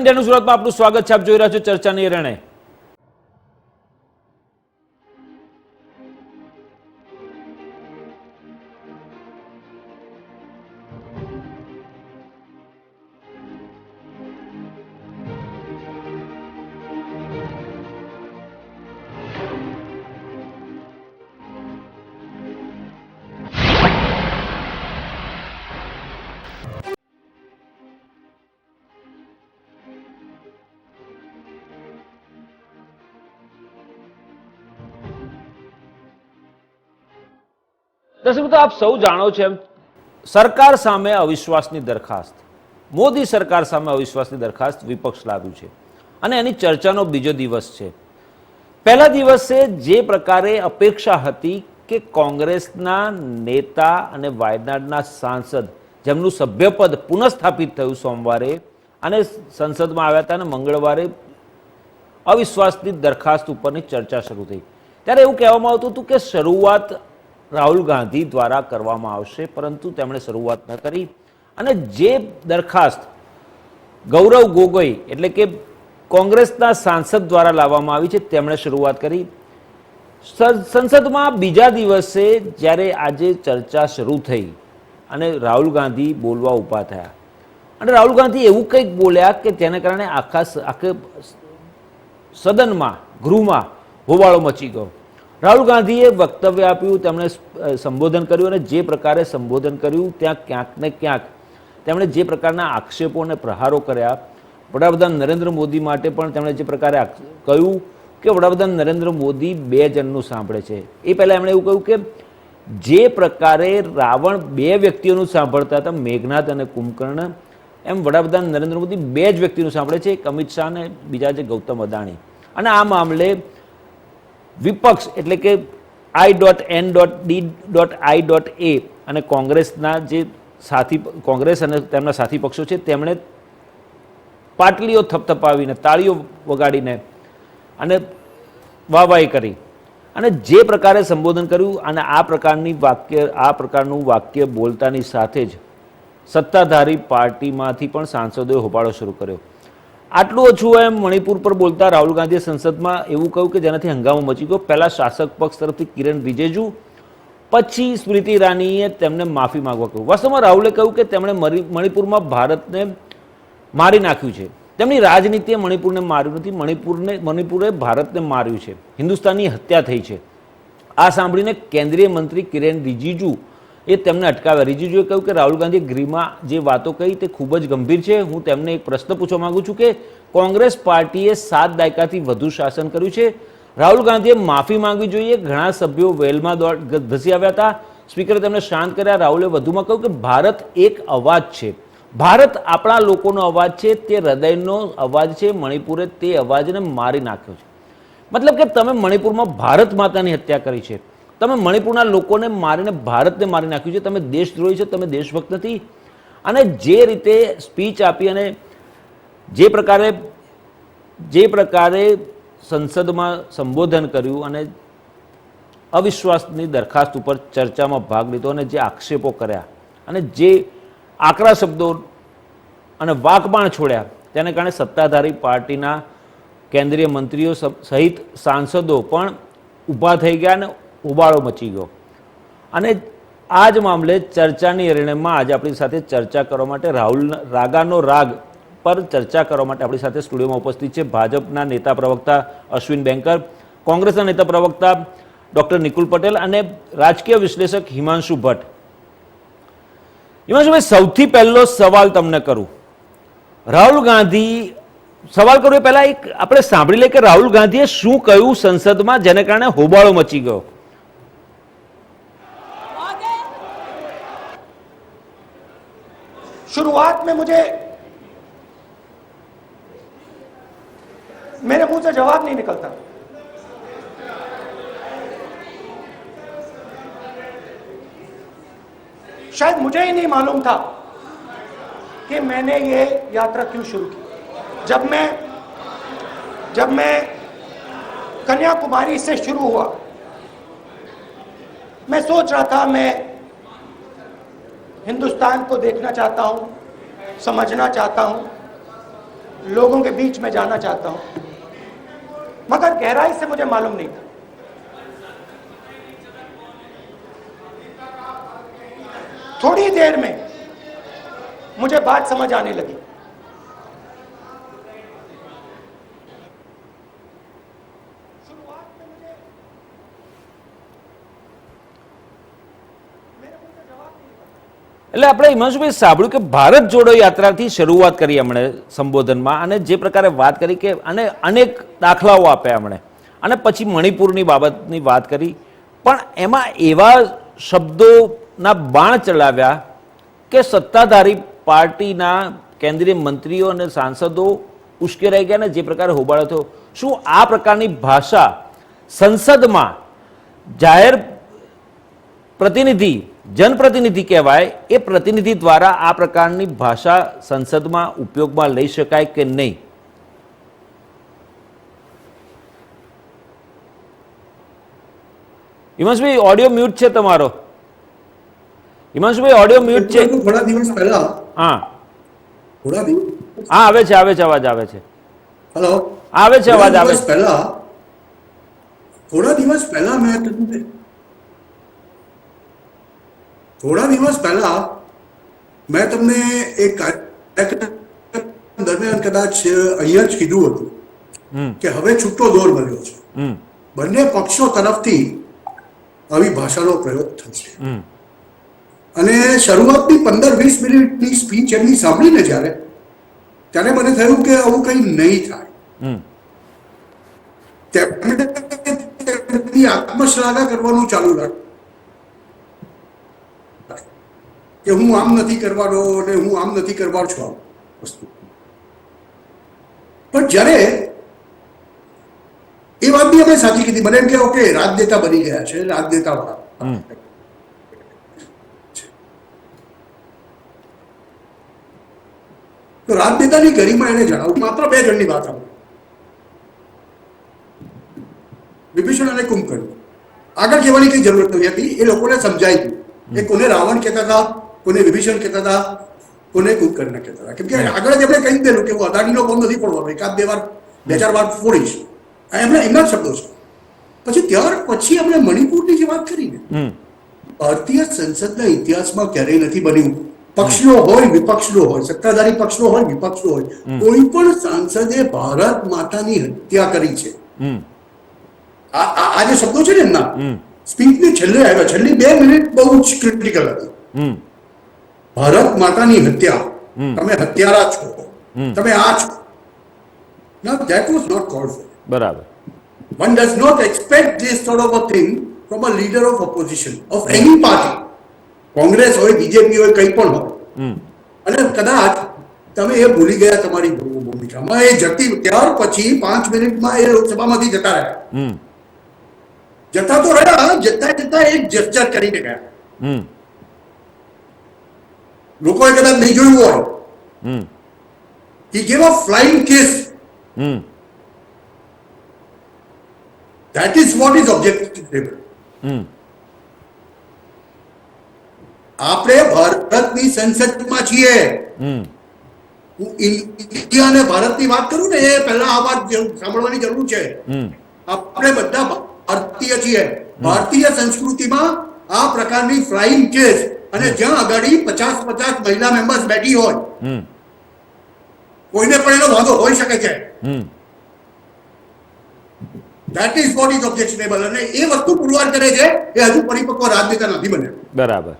India news में आपનું સ્વાગત છે। આપ જોઈ રહ્યા છો ચર્ચાની અરેણે। દર્શક મિત્રો, આપ સૌ જાણો છો એમ સરકાર સામે અવિશ્વાસની દરખાસ્ત, મોદી સરકાર સામે અવિશ્વાસની દરખાસ્ત વિપક્ષ લાવ્યું છે અને એની ચર્ચાનો બીજો દિવસ છે। પહેલા દિવસે જે પ્રકારે અપેક્ષા હતી કે કોંગ્રેસના નેતા અને વાયનાડના સાંસદ જેમનું સભ્યપદ પુનઃસ્થાપિત થયું સોમવારે અને સંસદમાં આવ્યા હતા અને મંગળવારે અવિશ્વાસની દરખાસ્ત ઉપરની ચર્ચા શરૂ થઈ, ત્યારે એવું કહેવામાં આવતું હતું કે શરૂઆત રાહુલ ગાંધી દ્વારા કરવામાં આવશે, પરંતુ તેમણે શરૂઆત ન કરી અને જે દરખાસ્ત ગૌરવ ગોગોઈ એટલે કે કોંગ્રેસના સાંસદ દ્વારા લાવવામાં આવી છે તેમણે શરૂઆત કરી। સંસદમાં બીજા દિવસે જ્યારે આજે ચર્ચા શરૂ થઈ અને રાહુલ ગાંધી બોલવા ઊભા થયા અને રાહુલ ગાંધી એવું કંઈક બોલ્યા કે જેને કારણે આખા સદનમાં ગૃહમાં હોબાળો મચી ગયો। રાહુલ ગાંધીએ વક્તવ્ય આપ્યું, તેમણે સંબોધન કર્યું અને જે પ્રકારે સંબોધન કર્યું ત્યાં ક્યાંક ને ક્યાંક તેમણે જે પ્રકારના આક્ષેપો અને પ્રહારો કર્યા, વડાપ્રધાન નરેન્દ્ર મોદી માટે પણ તેમણે જે પ્રકારે કહ્યું કે વડાપ્રધાન નરેન્દ્ર મોદી બે જણનું સાંભળે છે। એ પહેલાં એમણે એવું કહ્યું કે જે પ્રકારે રાવણ બે વ્યક્તિઓનું સાંભળતા હતા, મેઘનાદ અને કુંભકર્ણ, એમ વડાપ્રધાન નરેન્દ્ર મોદી બે જ વ્યક્તિનું સાંભળે છે, એક અમિત શાહ અને બીજા છે ગૌતમ અદાણી। અને આ મામલે વિપક્ષ એટલે કે I.N.D.I.A અને કોંગ્રેસના જે કોંગ્રેસ અને તેમના સાથી પક્ષો છે તેમણે પાટલીઓ થપથપાવીને, તાળીઓ વગાડીને અને વાહવાહી કરી અને જે પ્રકારે સંબોધન કર્યું અને આ પ્રકારનું વાક્ય બોલતાની સાથે જ સત્તાધારી પાર્ટીમાંથી પણ સાંસદોએ હોબાળો શરૂ કર્યો। આટલું ઓછું એમ મણિપુર પર બોલતા રાહુલ ગાંધીએ સંસદમાં એવું કહ્યું કે જેનાથી હંગામો મચી ગયો। પહેલા શાસક પક્ષ તરફથી કિરણ રિજિજુ, પછી સ્મૃતિ ઈરાનીએ તેમને માફી માંગવા કહ્યું। વાસ્તવમાં રાહુલે કહ્યું કે તેમણે મણિપુરમાં ભારતને મારી નાખ્યું છે, તેમની રાજનીતિએ મણિપુરને માર્યું નથી, મણિપુરે ભારતને માર્યું છે, હિન્દુસ્તાનની હત્યા થઈ છે। આ સાંભળીને કેન્દ્રીય મંત્રી કિરણ રિજિજુ એ તેમને અટકાવ્યા। રિજિજુએ કહ્યું કે રાહુલ ગાંધીએ ગૃહમાં જે વાતો કહી તે ખૂબ જ ગંભીર છે। હું તેમને એક પ્રશ્ન પૂછવા માંગુ છું કે કોંગ્રેસ પાર્ટીએ 7 દાયકાથી વધુ શાસન કર્યું છે, રાહુલ ગાંધીએ માફી માંગવી જોઈએ। ઘણા સભ્યો વેલમાં ધસી આવ્યા હતા, સ્પીકરે તેમને શાંત કર્યા। રાહુલે વધુમાં કહ્યું કે ભારત એક અવાજ છે, ભારત આપણા લોકોનો અવાજ છે, તે હૃદયનો અવાજ છે, મણિપુરે તે અવાજને મારી નાખ્યો છે। મતલબ કે તમે મણિપુરમાં ભારત માતાની હત્યા કરી છે, તમે મણિપુરના લોકોને મારીને ભારતને મારી નાખ્યું છે, તમે દેશદ્રોહી છો, તમે દેશભક્ત નથી। અને જે રીતે સ્પીચ આપી અને જે પ્રકારે સંસદમાં સંબોધન કર્યું અને અવિશ્વાસની દરખાસ્ત ઉપર ચર્ચામાં ભાગ લીધો અને જે આક્ષેપો કર્યા અને જે આકરા શબ્દો અને વાકબાણ છોડ્યા તેને કારણે સત્તાધારી પાર્ટીના કેન્દ્રીય મંત્રીઓ સહિત સાંસદો પણ ઊભા થઈ ગયા અને ઉબાળો મચી ગયો। અને આ જ મામલે ચર્ચાની અરેણામાં આજે આપણી સાથે ચર્ચા કરવા માટે રાગાનો રાગ પર ચર્ચા કરવા માટે આપણી સાથે સ્ટુડિયોમાં ઉપસ્થિત છે ભાજપના નેતા પ્રવક્તા અશ્વિન બેંકર, કોંગ્રેસના નેતા પ્રવક્તા ડૉક્ટર નિકુલ પટેલ અને રાજકીય વિશ્લેષક હિમાંશુ ભટ્ટ। હિમાંશુભાઈ, સૌથી પહેલો સવાલ તમને કરું, રાહુલ ગાંધી સવાલ કરું એ પહેલા એક આપણે સાંભળી લઈએ કે રાહુલ ગાંધીએ શું કહ્યું સંસદમાં જેને કારણે હોબાળો મચી ગયો। शुरुआत में मेरे मुंह से जवाब नहीं निकलता। शायद मुझे ही नहीं मालूम था कि मैंने ये यात्रा क्यों शुरू की। जब मैं कन्याकुमारी से शुरू हुआ, मैं सोच रहा था मैं हिंदुस्तान को देखना चाहता हूं, समझना चाहता हूं, लोगों के बीच में जाना चाहता हूं, मगर गहराई से मुझे मालूम नहीं था। थोड़ी देर में मुझे बात समझ आने लगी। એટલે આપણે હિમાંશુભાઈ સાંભળ્યું કે ભારત જોડો યાત્રાથી શરૂઆત કરી એમણે સંબોધનમાં, અને જે પ્રકારે વાત કરી કે અને અનેક દાખલાઓ આપ્યા એમણે, અને પછી મણિપુરની બાબતની વાત કરી, પણ એમાં એવા શબ્દોના બાણ ચલાવ્યા કે સત્તાધારી પાર્ટીના કેન્દ્રીય મંત્રીઓ અને સાંસદો ઉશ્કેરાઈ ગયા ને જે પ્રકારે હોબાળો થયો. શું આ પ્રકારની ભાષા સંસદમાં જાહેર પ્રતિનિધિ, જનપ્રતિનિધિ કહેવાય, એ પ્રતિનિધિ દ્વારા આ પ્રકારની ભાષા સંસદમાં ઉપયોગમાં લઈ શકાય કે નહીં? હિમાંશુભાઈ ઓડિયો મ્યુટ છે તમારો. હિમાંશુભાઈ ઓડિયો મ્યુટ છે. થોડા દિવસ પહેલા હા થોડા દિવસ હા આવે છે, આવે છે, અવાજ આવે છે. હેલો, આવે છે, અવાજ આવે છે. થોડા દિવસ પહેલા મેં તમને એક કાર્યક્રમ દરમિયાન કદાચ અહીંયા જ કીધું હતું કે હવે છૂટો દોર મળ્યો છે, બંને પક્ષો તરફથી આવી ભાષાનો પ્રયોગ થશે. અને શરૂઆતની 15-20 મિનિટની સ્પીચ એમની સાંભળીને ત્યારે મને થયું કે આવું કંઈ નહીં થાય. તેમની આત્મશ્લાઘા કરવાનું ચાલુ રાખ્યું કે હું આમ નથી કરવાનો અને હું આમ નથી કરવાનો છું આ વસ્તુ. પણ જ્યારે એ વાત બી અમે સાચી કીધી, મને એમ કે ઓકે રાજનેતા બની ગયા છે, રાજનેતા વાળા. તો રાજનેતાની ગરિમા એને જણાવું, માત્ર 2 જણની વાત આવે, વિભીષણ અને કુંભકર્ણ. આગળ કહેવાની કઈ જરૂરત નથી હતી, એ લોકોને સમજાઈ ગયું. એ કોને રાવણ કહેતા હતા, કોને વિભીષણ કહેતા હતા, કોને કુંભકર્ણ કહેતા હતા. કેમ કે આગળ જ એમણે કહી દેલું કે હું અદાણીનો બોમ્બ નથી ફોડવાનો, 1-2 વાર ફોડીશ. એમના જ શબ્દો છે. પછી ત્યાર પછી એમણે મણિપુરની જે વાત કરી ને, ભારતીય સંસદના ઇતિહાસમાં ક્યારેય નથી બન્યું, પક્ષનો હોય વિપક્ષનો હોય, સત્તાધારી પક્ષનો હોય વિપક્ષનો હોય, કોઈ પણ સાંસદે ભારત માતાની હત્યા કરી છે. આ જે શબ્દો છે ને એમના સ્પીચની છેલ્લે આવ્યા, છેલ્લી 2 મિનિટ બહુ જ ક્રિટિકલ હતી. ભારત માતાની હત્યા, તમે હત્યારા છો, તમે આ છો. Now that was not called for. બરાબર. One does not expect this sort of a thing from a leader of opposition of any party. Congress હોય, બીજેપી હોય, કંઈ પણ હોય. અને કદાચ તમે એ ભૂલી ગયા તમારી ભૂમિકામાં. એ ત્યાર પછી 5 મિનિટમાં એ લોકસભામાંથી જતા રહ્યા. જતા તો રહ્યા, જતા એક જેસ્ચર કરીને ગયા. લોકોએ કદાચ નહીં જોયું હોય, he gave a flying kiss. That is what is objective. આપણે ભારતની સંસદમાં છીએ. હું ઇન્ડિયા અને ભારતની વાત કરું ને, એ પહેલા આ વાત સાંભળવાની જરૂર છે. આપણે બધા ભારતીય છીએ. ભારતીય સંસ્કૃતિમાં આ પ્રકારની ફ્લાઇંગ કેસ, અને જ્યાં આગળ 50 મહિલા મેમ્બર્સ બેઠી હોય, કોઈને પણ એનો વાંધો હોઈ શકે છે. That is what is objectionable. અને એ વસ્તુ પુરવાર કરે છે એ હજુ પરિપક્વ રાજનેતા નથી બન્યા. બરાબર.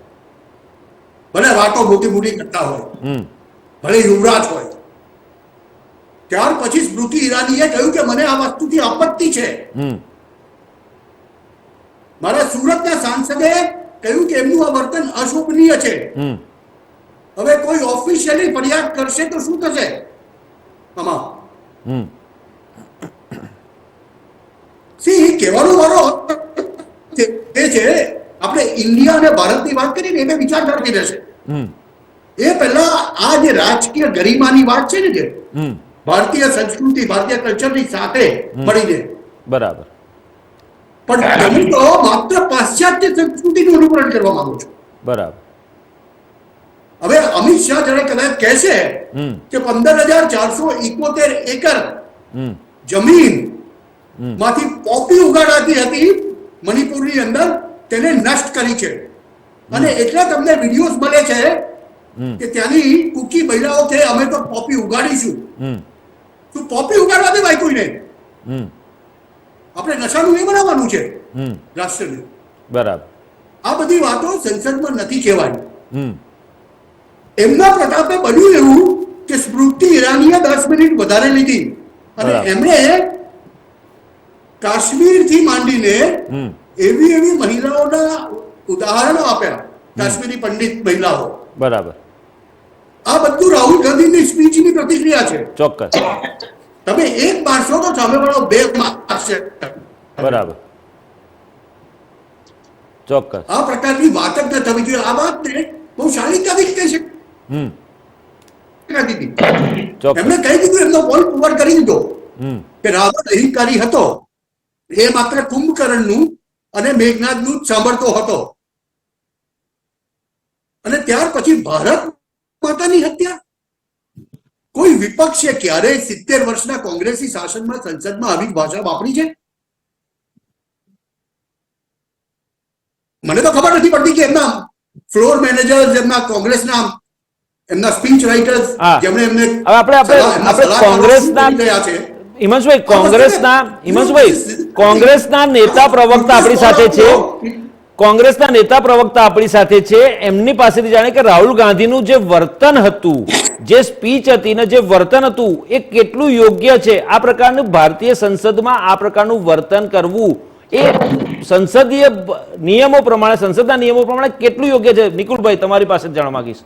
ભલે વાતો મોટી કરતા હોય, ભલે યુવરાજ હોય. ત્યાર પછી સ્મૃતિ ઈરાનીએ કહ્યું કે મને આ વસ્તુથી આપત્તિ છે. મારા સુરતના સાંસદે કહ્યું કે એમનું આ વર્તન અશોભનીય છે. હવે કોઈ ઓફિશિયલી ફરિયાદ કરશે તો શું થશે? આમાં કહેવાનો વારો એ છે, આપણે ઇન્ડિયા અને ભારતની વાત કરીને એ વિચારધારાથી રહેશે. એ પહેલા આ જે રાજકીય ગરિમાની વાત છે ને, જે ભારતીય સંસ્કૃતિ, ભારતીય કલ્ચરની સાથે મળીને, બરાબર. પણ તમે તો માત્ર પાશ્ચાત્ય સંસ્કૃતિનું અનુકરણ કરવા માંગો છો. બરાબર. હવે અમિત શાહ જયારે કદાચ કહેશે કે 15,471 એકર જમીન માંથી પોપી ઉગાડાતી હતી મણિપુરની અંદર, તેને નષ્ટ કરી છે. અને એટલા તમને વિડીયોઝ મળે છે કે ત્યાંની કુકી મહિલાઓ કે અમે તો પોપી ઉગાડીશું. શું પોપી ઉગાડવા દેવાય કોઈને? આપણે નશાનું એ બનાવવાનું છે રાષ્ટ્રને. બરાબર. આ બધી વાતો સંસદમાં નથી કહેવાની. એમના પ્રતાપે બન્યું એવું કે સ્મૃતિ ઈરાનીએ 10 મિનિટ વધારે લીધી અને એમણે કાશ્મીરથી માંડીને એવી એવી મહિલાઓના ઉદાહરણો આપ્યા, કાશ્મીરી પંડિત મહિલાઓ. બરાબર. આ બધું રાહુલ ગાંધીની સ્પીચની પ્રતિક્રિયા છે. ચોક્કસ. તમે એક મારશો તો સામેવાળો બે મારશે. બરાબર. ચોક્કસ. આ પ્રકારની વાત જ ન થવી જોઈએ. આ વાતને બહુ શાલિકાથી કહી શકે. એમણે કહી દીધું, એમનો પોઈન્ટ પુરવાર કરી દીધો કે રાવણ અહિંકારી હતો, એ માત્ર કુંભકર્ણનું અને મેઘનાદનું જ સાંભળતો હતો. અને ત્યાર પછી ભારત માતાની હત્યા. કોઈ વિપક્ષે ક્યારેય 70 વર્ષના કોંગ્રેસી શાસનમાં સંસદમાં આવી ભાષા વાપરી છે? મને તો ખબર નથી પડતી કે એમના ફ્લોર મેનેજર્સ, એમના કોંગ્રેસના એમના સ્પીચ રાઇટર્સ જેમણે એમને કોંગ્રેસના કોંગ્રેસના નેતા પ્રવક્તા આપણી સાથે છે. કોંગ્રેસના નેતા પ્રવક્તા આપણી સાથે છે. એમની પાસેથી જાણે કે રાહુલ ગાંધીનું જે વર્તન હતું, જે સ્પીચ હતી ને જે વર્તન હતું, એ કેટલું યોગ્ય છે? આ પ્રકારનું ભારતીય સંસદમાં આ પ્રકારનું વર્તન કરવું એ સંસદીય નિયમો પ્રમાણે, સંસદના નિયમો પ્રમાણે કેટલું યોગ્ય છે? નિકુલભાઈ, તમારી પાસે જાણવા માંગીશ.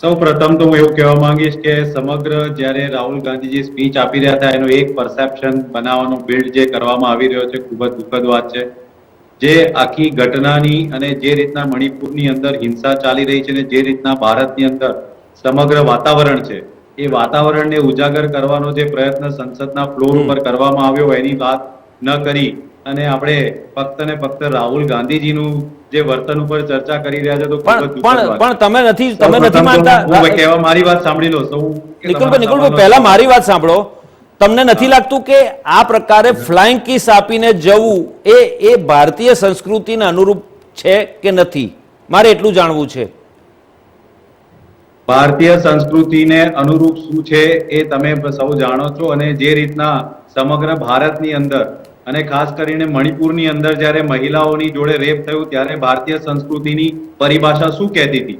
સૌ પ્રથમ તો હું એવું કહેવા માંગીશ કે સમગ્ર જ્યારે રાહુલ ગાંધીજી સ્પીચ આપી રહ્યા હતા એનું એક પરસેપ્શન બનાવવાનો બિલ્ડ જે કરવામાં આવી રહ્યો છે, ખૂબ જ દુઃખદ વાત છે. જે આખી ઘટનાની અને જે રીતના મણિપુરની અંદર હિંસા ચાલી રહી છે અને જે રીતના ભારતની અંદર સમગ્ર વાતાવરણ છે, એ વાતાવરણને ઉજાગર કરવાનો જે પ્રયત્ન સંસદના ફ્લોર ઉપર કરવામાં આવ્યો એની વાત ન કરી અને આપણે ફક્ત ને ફક્ત રાહુલ ગાંધીજીનું જે વર્તન ઉપર ચર્ચા કરી રહ્યા છે તો પણ તમે નથી માનતા? હું કહેવા, મારી વાત સાંભળી લો. નિકુલભાઈ, પહેલા મારી વાત સાંભળો. તમને નથી લાગતું કે આ પ્રકારે ફ્લાઇંગ કિસ આપીને જવું એ ભારતીય સંસ્કૃતિને અનુરૂપ છે કે નથી? મારે એટલું જાણવું છે. ભારતીય સંસ્કૃતિને અનુરૂપ શું છે એ તમે સૌ જાણો છો. અને જે રીતના સમગ્ર ભારતની અંદર અને ખાસ કરીને મણિપુરની અંદર જ્યારે મહિલાઓની જોડે રેપ થયું ત્યારે ભારતીય સંસ્કૃતિની પરિભાષા શું કહેતી હતી?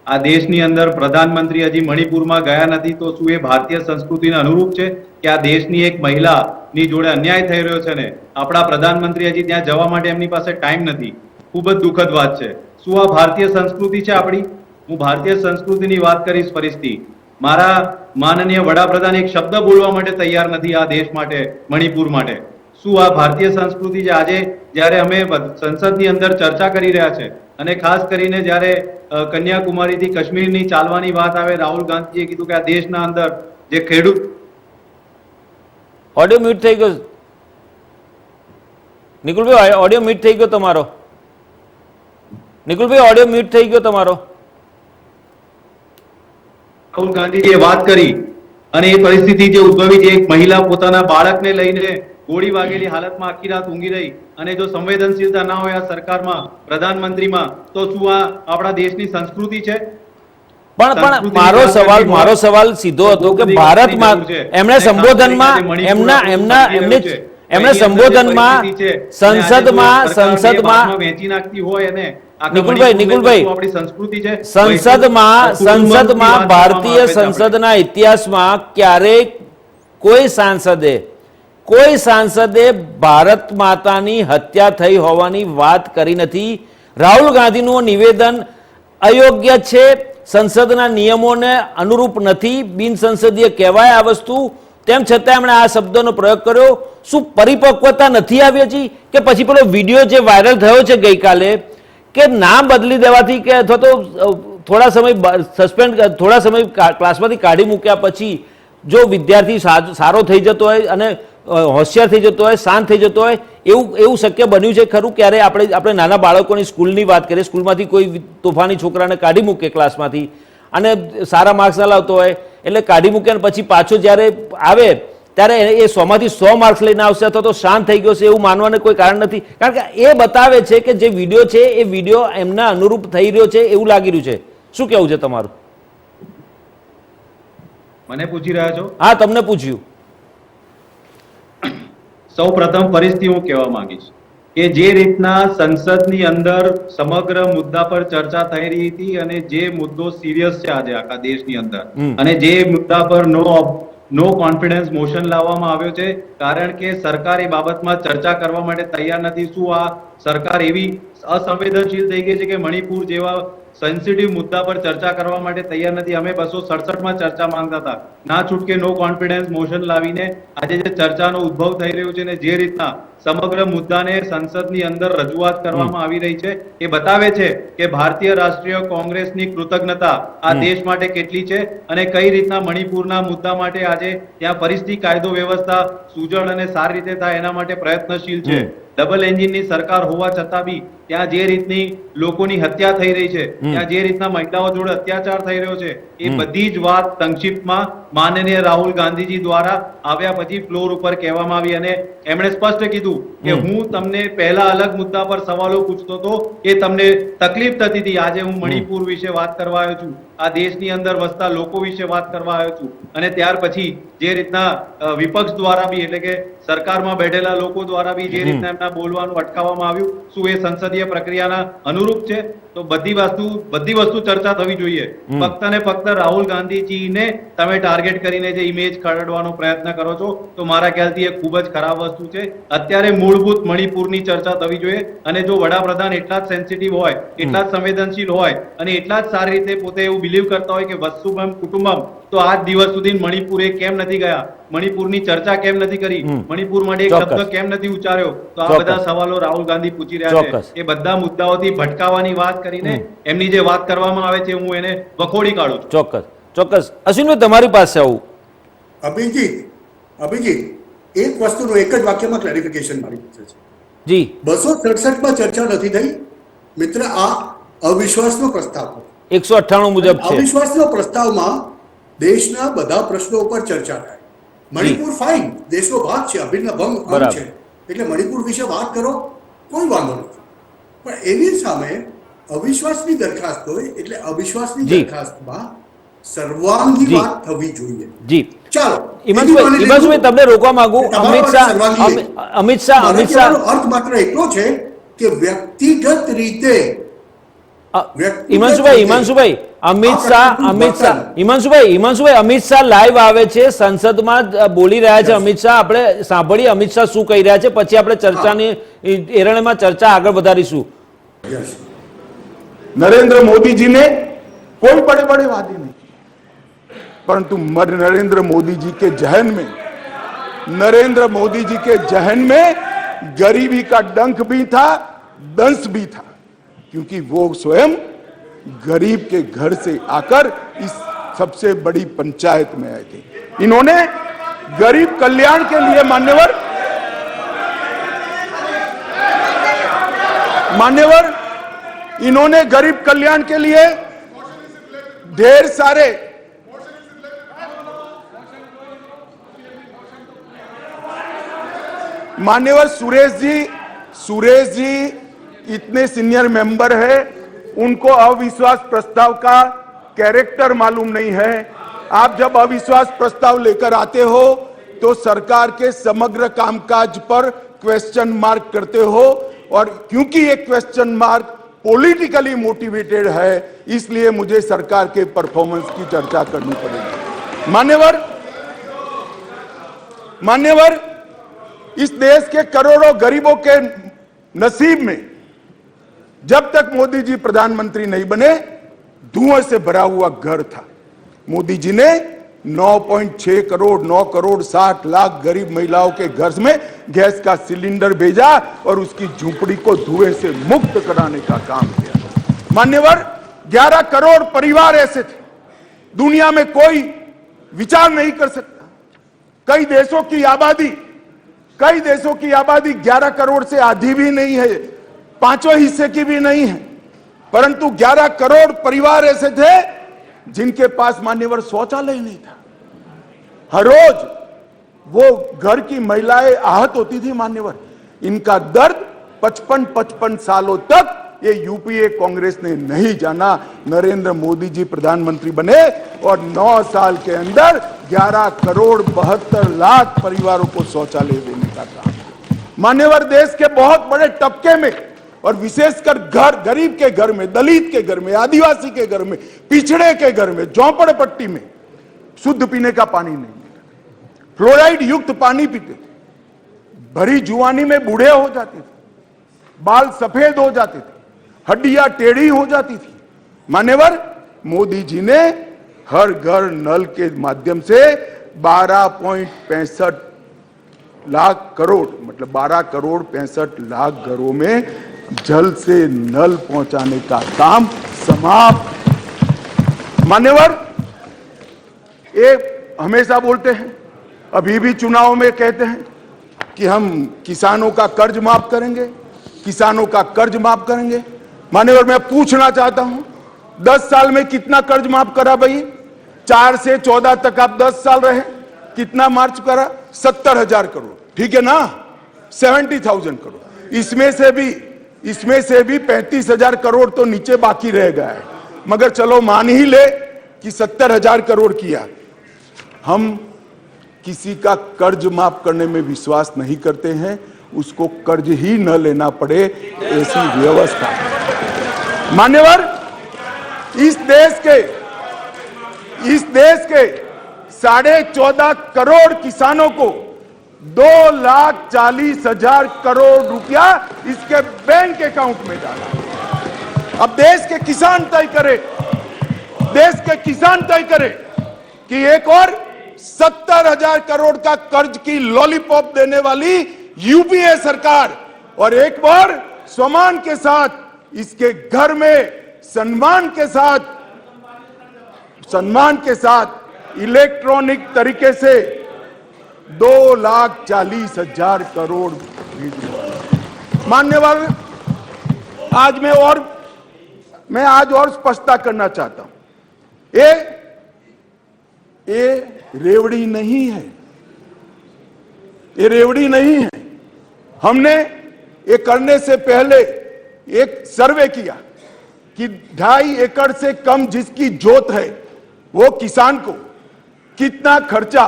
આ દેશની અંદર પ્રધાનમંત્રી હજી મણિપુરમાં ગયા નથી તો શું એ ભારતીય સંસ્કૃતિને અનુરૂપ છે કે આ દેશની એક મહિલાની જોડે અન્યાય થઈ રહ્યો છે ને આપણા પ્રધાનમંત્રી હજી ત્યાં જવા માટે એમની પાસે ટાઈમ નથી? ખૂબ જ દુઃખદ વાત છે. શું આ ભારતીય સંસ્કૃતિ છે આપણી? હું ભારતીય સંસ્કૃતિની વાત કરીશ ફરીથી. મારા માનનીય વડાપ્રધાન એક શબ્દ બોલવા માટે તૈયાર નથી આ દેશ માટે, મણિપુર માટે. શું આ ભારતીય સંસ્કૃતિ છે? આજે જ્યારે અમે સંસદની અંદર ચર્ચા કરી રહ્યા છે અને ખાસ કરીને જ્યારે કન્યાકુમારીથી કાશ્મીરની ચાલવાની વાત આવે, રાહુલ ગાંધીએ કીધું કે આ દેશના અંદર જે ખેડૂત... ઓડિયો મ્યુટ થઈ ગયો નિકુલભાઈ, ઓડિયો મ્યુટ થઈ ગયો તમારો. નિકુલભાઈ, ઓડિયો મ્યુટ થઈ ગયો તમારો. રાહુલ ગાંધીજીએ વાત કરી અને એ પરિસ્થિતિ જે ઉદ્ભવી છે, એક મહિલા પોતાના બાળકને લઈને ગોળી વાગેલી હાલતમાં આખી રાત ઊંઘી રહી અને જો સંવેદનશીલતા ના હોય આ સરકારમાં, પ્રધાનમંત્રીમાં, તો શું આ આપણા દેશની સંસ્કૃતિ છે? પણ મારો સવાલ સીધો હતો કે ભારતમાં એમણે સંબોધનમાં એમણે સંબોધનમાં સંસદમાં વેચી નાખતી હોય અને નિકુલભાઈ, આપણી સંસ્કૃતિ છે. સંસદમાં ભારતીય સંસદના ઇતિહાસમાં ક્યારેય કોઈ સાંસદે ભારત માતાની હત્યા થઈ હોવાની વાત કરી નથી. રાહુલ ગાંધીનું નિવેદન અયોગ્ય છે, સંસદના નિયમોને અનુરૂપ નથી, બિનસંસદીય કહેવાય આ વસ્તુ, તેમ છતાં એમણે આ શબ્દનો પ્રયોગ કર્યો. શું પરિપક્વતા નથી આવી હજી? કે પછી પેલો વિડીયો જે વાયરલ થયો છે ગઈકાલે કે નામ બદલી દેવાથી કે અથવા તો થોડા સમય ક્લાસમાંથી કાઢી મૂક્યા પછી જો વિદ્યાર્થી સારો થઈ જતો હોય અને હોશિયાર થઈ જતો હોય, શાંત થઈ જતો હોય, એવું શક્ય બન્યું છે ખરું? ક્યારે આપણે નાના બાળકોની સ્કૂલની વાત કરીએ, સ્કૂલમાંથી કોઈ તોફાની છોકરાને કાઢી મૂકે ક્લાસમાંથી અને સારા માર્ક્સ ના લાવતો હોય એટલે કાઢી મૂકે, અને પછી પાછો જ્યારે આવે ત્યારે એ 100માંથી 100 માર્ક્સ લઈને આવશે અથવા તો શાંત થઈ ગયો છે એવું માનવાને કોઈ કારણ નથી. કારણ કે એ બતાવે છે કે જે વિડીયો છે એ વિડીયો એમના અનુરૂપ થઈ રહ્યો છે એવું લાગી રહ્યું છે. શું કહેવું છે તમારું? મને પૂછી રહ્યા છો? હા, તમને પૂછ્યું. સૌ પ્રથમ પરિસ્થિતિ હું કહેવા માંગીશ કે જે રીતના સંસદની અંદર સમગ્ર મુદ્દા પર ચર્ચા થઈ રહી હતી અને જે મુદ્દો સિરિયસ છે આજે આખા દેશની અંદર, અને જે મુદ્દા પર નો કોન્ફિડન્સ મોશન લાવવામાં આવ્યો છે કારણ કે સરકાર એ બાબતમાં ચર્ચા કરવા માટે તૈયાર નથી. શું આ સરકાર એવી અસંવેદનશીલ થઈ ગઈ છે કે મણિપુર જેવા સેન્સિટિવ મુદ્દા પર ચર્ચા કરવા માટે તૈયાર નથી? અમે 267માં ચર્ચા માંગતા હતા, ના છૂટકે નો કોન્ફિડન્સ મોશન લાવીને આજે જે ચર્ચાનો ઉદ્ભવ થઈ રહ્યો છે ને જે રીતના સમગ્ર મુદ્દાને સંસદની અંદર રજૂઆત કરવામાં આવી રહી છે એ બતાવે છે કે ભારતીય રાષ્ટ્રીય કોંગ્રેસની કૃતજ્ઞતા આ દેશ માટે કેટલી છે અને કઈ રીતના મણિપુરના મુદ્દા માટે આજે ત્યાં પરિસ્થિતિ, કાયદો વ્યવસ્થા સુજળ અને સારી રીતે થાય એના માટે પ્રયત્નશીલ છે. ડબલ એન્જિનની સરકાર હોવા છતાં બી ત્યાં જે રીતની લોકોની હત્યા થઈ રહી છે, ત્યાં જે રીતના મહિલાઓ જોડે અત્યાચાર થઈ રહ્યો છે, એ બધી જ વાત સંક્ષિપ્તમાં માનનીય રાહુલ ગાંધીજી દ્વારા આવ્યા પછી ફ્લોર ઉપર કહેવામાં આવી અને એમણે સ્પષ્ટ કીધું કે હું તમને પહેલા અલગ મુદ્દા પર સવાલો પૂછતો હતો કે તમને તકલીફ થતી હતી, આજે હું મણિપુર વિશે વાત કરવા આવ્યો છું, આ દેશની અંદર વસતા લોકો વિશે વાત કરવા આવ્યો છું. અને ત્યાર પછી જે રીતના વિપક્ષ દ્વારા બી એટલે કે સરકારમાં બેઠેલા લોકો દ્વારા બી જે રીતના એમના બોલવાનું અટકાવવામાં આવ્યું, શું એ સંસદીય પ્રક્રિયાના અનુરૂપ છે? તો બધી વસ્તુ ચર્ચા થવી જોઈએ. ફક્ત ને ફક્ત રાહુલ ગાંધીજીને તમે ટાર્ગેટ કરીને જે ઇમેજ ખરડવાનો પ્રયત્ન કરો છો તો મારા ખ્યાલથી એ ખૂબ જ ખરાબ વસ્તુ છે. અત્યારે મૂળભૂત મણિપુરની ચર્ચા થવી જોઈએ અને જો વડાપ્રધાન એટલા જ સેન્સિટિવ હોય, એટલા જ સંવેદનશીલ હોય અને એટલા જ સારી રીતે પોતે એવું બિલીવ કરતા હોય કે વસુધૈવ કુટુંબકમ, તો આજ દિવસ સુધી મણિપુર કેમ નથી ગયા? મણિપુરની ચર્ચા કેમ નથી કરી? મણિપુર માટે એક શબ્દ કેમ નથી ઉચ્ચાર્યો? તો આ બધા સવાલો રાહુલ ગાંધી પૂછી રહ્યા છે. એ બધા મુદ્દાઓથી ભટકાવાની વાત કરીને એમની જે વાત કરવામાં આવે છે હું એને વખોડી કાઢું છું. ચોક્કસ. અશ્વિનભાઈ, તમારી પાસે આવું. અભિજીત એક વસ્તુનું એક જ વાક્યમાં ક્લેરિફિકેશન મારી પાસે છે. જી. 267માં ચર્ચા નથી થઈ મિત્ર, આ અવિશ્વાસનો પ્રસ્તાવ હતો. 198 મુજબ છે. અવિશ્વાસનો પ્રસ્તાવમાં દેશના બધા પ્રશ્નો ઉપર ચર્ચા થાય. મણિપુર ફાઇન, દેશનો ભાગ છે, અભિન્ન અંગ છે, એટલે મણિપુર વિશે વાત કરો, કોઈ વાંધો નથી. પણ એની સામે અવિશ્વાસની દરખાસ્ત હોય એટલે અવિશ્વાસની દરખાસ્તમાં સર્વાંગી વાત થવી જોઈએ. જી. ચાલો, હિમાંશુભાઈ, તમને રોકવા માંગુ. અમિત શાહ અર્થ માત્ર એટલો છે કે વ્યક્તિગત રીતે હિમાંશુભાઈ, અમિત શાહ લાઈવ આવે છે, સંસદમાં બોલી રહ્યા છે. અમિત શાહ, આપણે સાંભળીએ અમિત શાહ શું કહી રહ્યા છે, પછી આપણે ચર્ચાની એરણમાં ચર્ચા આગળ વધારીશું. नरेंद्र मोदी जी ने कोई बड़े बड़े वादे नहीं, परंतु नरेंद्र मोदी जी के जहन में गरीबी का डंक भी था, दंश भी था, क्योंकि वो स्वयं गरीब के घर से आकर इस सबसे बड़ी पंचायत में आए थे. इन्होंने गरीब कल्याण के लिए मान्यवर इन्होंने गरीब कल्याण के लिए ढेर सारे मान्यवर सुरेश जी इतने सीनियर मेंबर है, उनको अविश्वास प्रस्ताव का कैरेक्टर मालूम नहीं है. आप जब अविश्वास प्रस्ताव लेकर आते हो तो सरकार के समग्र कामकाज पर क्वेश्चन मार्क करते हो, और क्योंकि ये क्वेश्चन मार्क पॉलिटिकली मोटिवेटेड है, इसलिए मुझे सरकार के परफॉर्मेंस की चर्चा करनी पड़ेगी. मान्यवर, इस देश के करोड़ों गरीबों के नसीब में जब तक मोदी जी प्रधानमंत्री नहीं बने धुएं से भरा हुआ घर था. मोदी जी ने 9.6 करोड़ 9 करोड़ 60 लाख गरीब महिलाओं के घर में गैस का सिलेंडर भेजा और उसकी झूंपड़ी को धुएं से मुक्त कराने का काम किया. मान्यवर, 11 करोड़ परिवार ऐसे थे, दुनिया में कोई विचार नहीं कर सकता. कई देशों की आबादी कई देशों की आबादी 11 करोड़ से आधी भी नहीं है, 5वां हिस्से की भी नहीं है, परंतु 11 करोड़ परिवार ऐसे थे जिनके पास मान्यवर शौचालय नहीं था। हर रोज वो घर की महिलाएं आहत होती थी मान्यवर। इनका दर्द 55 सालों तक ये यूपीए कांग्रेस ने नहीं जाना। नरेंद्र मोदी जी प्रधानमंत्री बने और 9 साल के अंदर 11 करोड़ 72 लाख परिवारों को शौचालय देने का काम। मान्यवर देश के बहुत बड़े तबके में और विशेषकर गरीब के घर में, दलित के घर में, आदिवासी के घर में, पिछड़े के घर में, झोंपड़पट्टी में शुद्ध पीने का पानी नहीं मिलता, फ्लोराइड युक्त पानी पीते, भरी जुआनी में बूढ़े हो जाते थे, बाल सफेद हो जाते थे, हड्डियां टेढ़ी हो जाती थी। मान्यवर मोदी जी ने हर घर नल के माध्यम से 12.65 लाख करोड़, मतलब 12 करोड़ 65 लाख घरों में जल से नल पहुंचाने का काम समाप्त। मान्यवर ये हमेशा बोलते हैं, अभी भी चुनाव में कहते हैं कि हम किसानों का कर्ज माफ करेंगे, किसानों का कर्ज माफ करेंगे। मान्यवर मैं पूछना चाहता हूं, 10 साल में कितना कर्ज माफ करा भाई? 4 से 14 तक आप 10 साल रहे, कितना मार्च करा? 70,000 करोड़, ठीक है ना? 70,000 करोड़। इसमें से भी 35,000 करोड़ तो नीचे बाकी रह गया है, मगर चलो मान ही ले कि 70,000 करोड़ किया। हम किसी का कर्ज माफ करने में विश्वास नहीं करते हैं, उसको कर्ज ही न लेना पड़े ऐसी व्यवस्था। मान्यवर इस देश के 14.5 करोड़ किसानों को 2,40,000 करोड़ रुपया इसके बैंक अकाउंट में डाला। अब देश के किसान तय करे कि एक और 70,000 करोड़ का कर्ज की लॉलीपॉप देने वाली यूपीए सरकार और एक बार सम्मान के साथ इसके घर में सम्मान के साथ इलेक्ट्रॉनिक तरीके से 2,40,000 करोड़ भेजे। मान्यवर मैं आज और स्पष्टता करना चाहता हूं, ये रेवड़ी नहीं है, ये रेवड़ी नहीं है। हमने ये करने से पहले एक सर्वे किया कि 2.5 एकड़ से कम जिसकी जोत है वो किसान को कितना खर्चा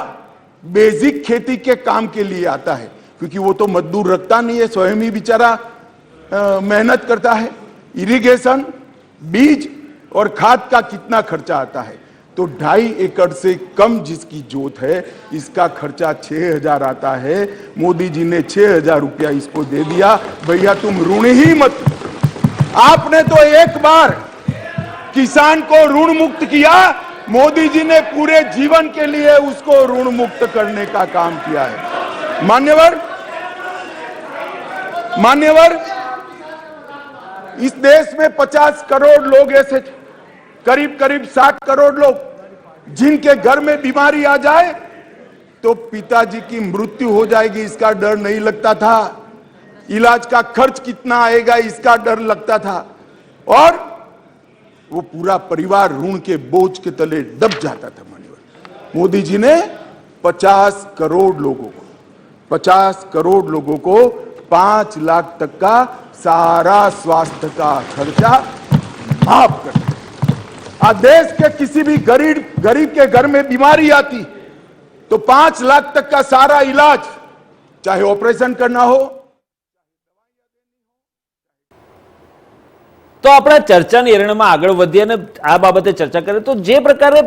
बेसिक खेती के काम के लिए आता है, क्योंकि वो तो मजदूर रखता नहीं है, स्वयं ही बेचारा मेहनत करता है। इरिगेशन, बीज और खाद का कितना खर्चा आता है, तो 2.5 एकड़ से कम जिसकी जोत है इसका खर्चा 6,000 आता है। मोदी जी ने 6,000 रुपया इसको दे दिया। भैया तुम ऋण ही मत, आपने तो एक बार किसान को ऋण मुक्त किया, मोदी जी ने पूरे जीवन के लिए उसको ऋण मुक्त करने का काम किया है। मान्यवर इस देश में 50 करोड़ लोग ऐसे थे, करीब 60 करोड़ लोग, जिनके घर में बीमारी आ जाए तो पिताजी की मृत्यु हो जाएगी इसका डर नहीं लगता था, इलाज का खर्च कितना आएगा इसका डर लगता था, और वो पूरा परिवार ऋण के बोझ के तले दब जाता था। मान्यवर मोदी जी ने 50 करोड़ लोगों को 5 लाख तक का सारा स्वास्थ्य का खर्चा माफ कर दिया। आज देश के किसी भी गरीब के घर में बीमारी आती तो 5 लाख तक का सारा इलाज, चाहे ऑपरेशन करना हो। તો આપણે ચર્ચાની એરણમાં આગળ વધીએ અને આ બાબતે ચર્ચા કરીએ તો જે પ્રકારે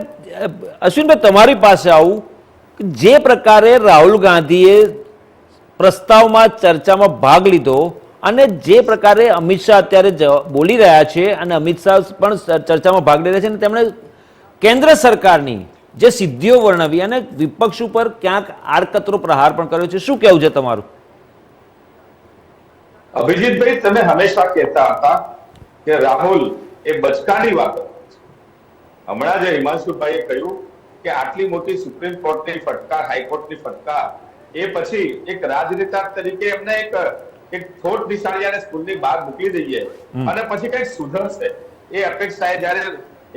અશ્વિનભાઈ તમારી પાસે આવું, જે પ્રકારે રાહુલ ગાંધીએ પ્રસ્તાવમાં ચર્ચામાં ભાગ લીધો અને જે પ્રકારે અમિત શાહ અત્યારે બોલી રહ્યા છે અને અમિત શાહ પણ ચર્ચામાં ભાગ લઈ રહ્યા છે અને તેમણે કેન્દ્ર સરકારની જે સિદ્ધિઓ વર્ણવી અને વિપક્ષ ઉપર ક્યાંક આડકતરો પ્રહાર પણ કર્યો છે, શું કહેવું છે તમારું? અભિજીતભાઈ, તમે હંમેશા કહેતા હતા કે રાહુલ એ બચકાની વાતો કરે છે. હમણાં જે હિમાંશુભાઈએ કહ્યું કે આટલી મોટી સુપ્રીમ કોર્ટની ફટકાર, હાઈકોર્ટની ફટકાર એ પછી એક રાજનેતા તરીકે એમને એક થોટ નિશાળિયાને સ્કૂલની બહાર મોકલી દઈએ અને પછી કઈક સુધરશે એ અપેક્ષાએ જયારે